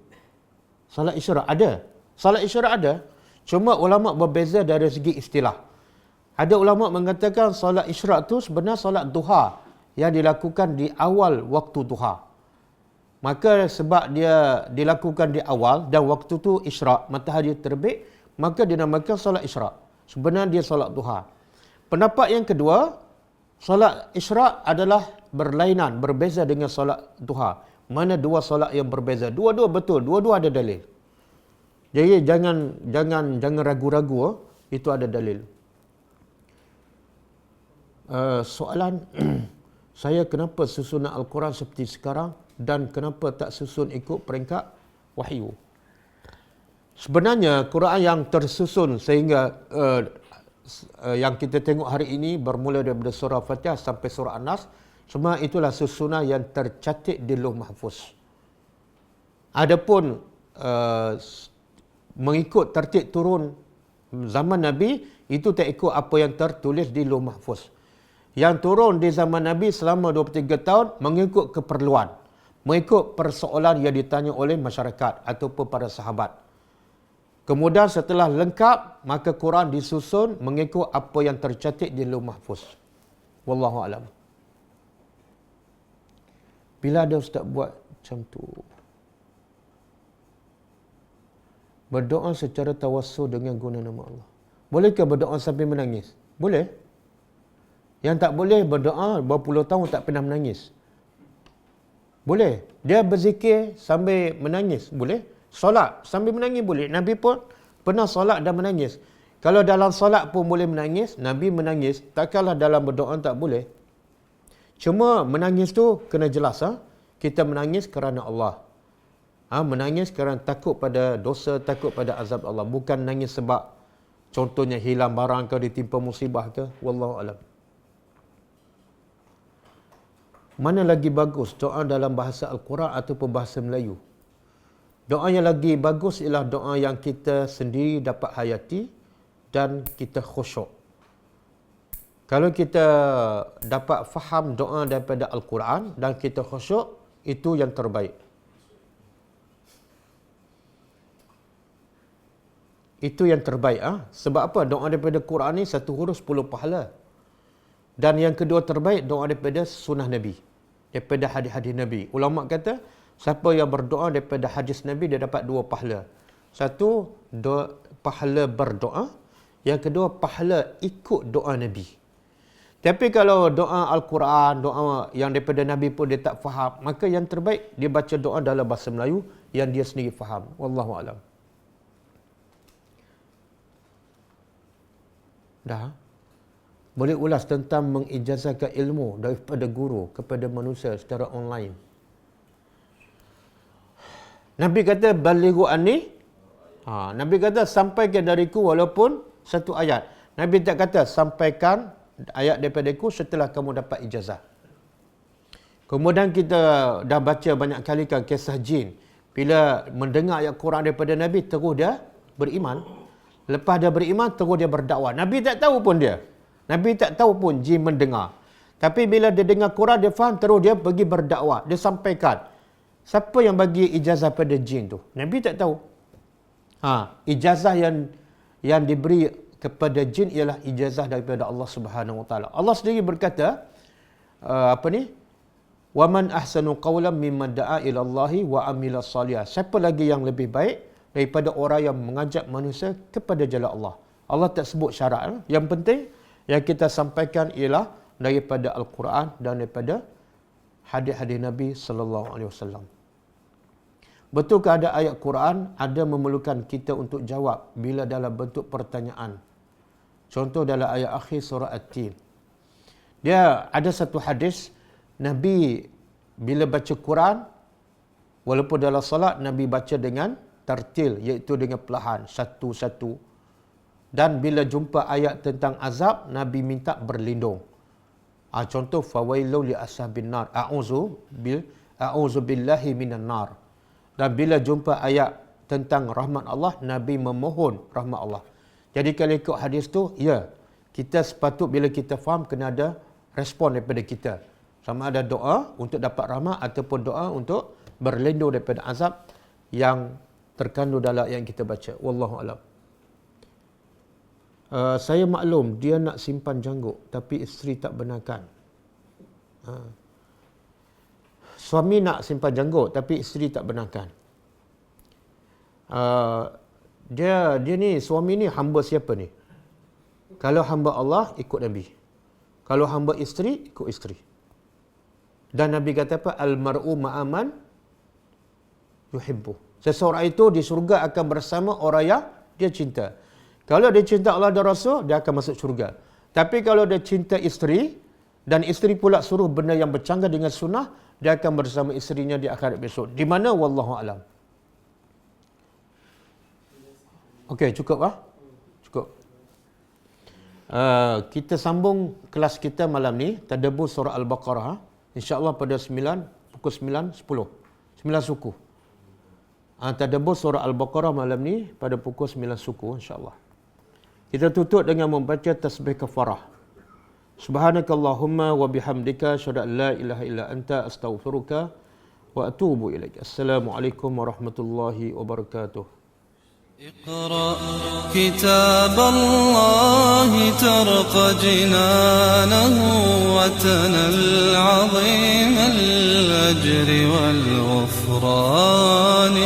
Salat isyarat ada. Salat isyarat ada. Cuma ulama berbeza dari segi istilah. Ada ulama mengatakan salat isyarat tu sebenarnya salat duha yang dilakukan di awal waktu duha. Maka sebab dia dilakukan di awal dan waktu tu isyraq, matahari terbit, maka dinamakan solat isyraq. Sebenarnya dia solat duha. Pendapat yang kedua, solat isyraq adalah berlainan, berbeza dengan solat duha. Mana dua solat yang berbeza? Dua-dua betul, dua-dua ada dalil. Jadi jangan ragu-ragu, itu ada dalil. Soalan saya, kenapa susunan Al-Quran seperti sekarang dan kenapa tak susun ikut peringkat wahyu? Sebenarnya Quran yang tersusun sehingga yang kita tengok hari ini bermula daripada surah Fatihah sampai surah An-Nas, semua itulah susunan yang tercatat di Lauh Mahfuz. Adapun mengikut tertib turun zaman Nabi, itu tak ikut apa yang tertulis di Lauh Mahfuz. Yang turun di zaman Nabi selama 23 tahun mengikut keperluan, mengikut persoalan yang ditanya oleh masyarakat ataupun para sahabat. Kemudian setelah lengkap, maka Quran disusun mengikut apa yang tercatat di Lauh Mahfuz. Wallahu a'lam. Bila ada ustaz buat macam tu, berdoa secara tawassul dengan guna nama Allah. Bolehkah berdoa sambil menangis? Boleh. Yang tak boleh berdoa berpuluh tahun tak pernah menangis. Boleh. Dia berzikir sambil menangis. Boleh. Solat sambil menangis boleh. Nabi pun pernah solat dan menangis. Kalau dalam solat pun boleh menangis, Nabi menangis, takkanlah dalam berdoa tak boleh. Cuma menangis tu kena jelas. Kita menangis kerana Allah. Menangis kerana takut pada dosa, takut pada azab Allah. Bukan menangis sebab contohnya hilang barang ke, ditimpa musibah ke. Wallahu a'lam. Mana lagi bagus, doa dalam bahasa Al-Quran ataupun bahasa Melayu? Doa yang lagi bagus ialah doa yang kita sendiri dapat hayati dan kita khusyuk. Kalau kita dapat faham doa daripada Al-Quran dan kita khusyuk, itu yang terbaik. Itu yang terbaik. Sebab apa? Doa daripada Quran ni satu huruf 10 pahala. Dan yang kedua terbaik, doa daripada sunnah Nabi. Daripada hadis-hadis Nabi. Ulama kata, siapa yang berdoa daripada hadis Nabi, dia dapat 2 pahala. Satu, pahala berdoa. Yang kedua, pahala ikut doa Nabi. Tapi kalau doa Al-Quran, doa yang daripada Nabi pun dia tak faham, maka yang terbaik, dia baca doa dalam bahasa Melayu yang dia sendiri faham. Wallahualam. Dah? Boleh ulas tentang mengijazahkan ilmu daripada guru kepada manusia secara online. Nabi kata, balighu anni. Nabi kata, sampaikan dariku walaupun satu ayat. Nabi tak kata, sampaikan ayat daripada aku setelah kamu dapat ijazah. Kemudian kita dah baca banyak kali kan kisah jin. Bila mendengar ayat Quran daripada Nabi, terus dia beriman. Lepas dia beriman, terus dia berdakwah. Nabi tak tahu pun dia. Nabi tak tahu pun jin mendengar. Tapi bila dia dengar Quran, dia faham, terus dia pergi berdakwah. Dia sampaikan. Siapa yang bagi ijazah pada jin tu? Nabi tak tahu. Ijazah yang diberi kepada jin ialah ijazah daripada Allah Subhanahu Wa Taala. Allah sendiri berkata, Wa man ahsanu qawlan mimman da'a ila Allahi wa amila salihah. Siapa lagi yang lebih baik daripada orang yang mengajak manusia kepada jalan Allah? Allah tak sebut syarat. Yang penting yang kita sampaikan ialah daripada Al-Quran dan daripada hadis-hadis Nabi sallallahu alaihi wasallam. Betulkah ada ayat Quran ada memerlukan kita untuk jawab bila dalam bentuk pertanyaan? Contoh dalam ayat akhir surah At-Tin. Dia ada satu hadis, Nabi bila baca Quran, walaupun dalam salat, Nabi baca dengan tartil, iaitu dengan perlahan, satu-satu. Dan bila jumpa ayat tentang azab, Nabi minta berlindung. Contoh, fawailul li ashabin nar, a'udzu billahi minan nar. Dan bila jumpa ayat tentang rahmat Allah, Nabi memohon rahmat Allah. Jadi kalau ikut hadis tu, ya, kita sepatut bila kita faham, kena ada respon daripada kita. Sama ada doa untuk dapat rahmat ataupun doa untuk berlindung daripada azab yang terkandung dalam yang kita baca. Wallahualam. Saya maklum dia nak simpan janggut tapi isteri tak benarkan. Suami nak simpan janggut tapi isteri tak benarkan. Dia ni, suami ni hamba siapa ni? Kalau hamba Allah, ikut Nabi. Kalau hamba isteri, ikut isteri. Dan Nabi kata apa? Al-mar'u ma'aman yuhibbu. Seseorang itu di syurga akan bersama orang yang dia cinta. Kalau dia cinta Allah dan Rasul, dia akan masuk syurga. Tapi kalau dia cinta isteri, dan isteri pula suruh benda yang bercanggah dengan sunnah, dia akan bersama isterinya di akhirat besok. Di mana? Wallahualam. Okey, cukup Cukup. Kita sambung kelas kita malam ni, tadabbur surah Al-Baqarah. InsyaAllah pada pukul 9, 10. 9 suku. Tadabbur surah Al-Baqarah malam ni pada pukul 9 suku, insyaAllah. Kita tutup dengan membaca tasbih kafarah. Subhanakallahumma wa bihamdika asyhadu an la ilaha illa anta astaghfiruka wa atubu ilaik. Assalamualaikum warahmatullahi wabarakatuh. اقرأ كتاب الله ترق جنانه وتنل عظيم الأجر والغفران.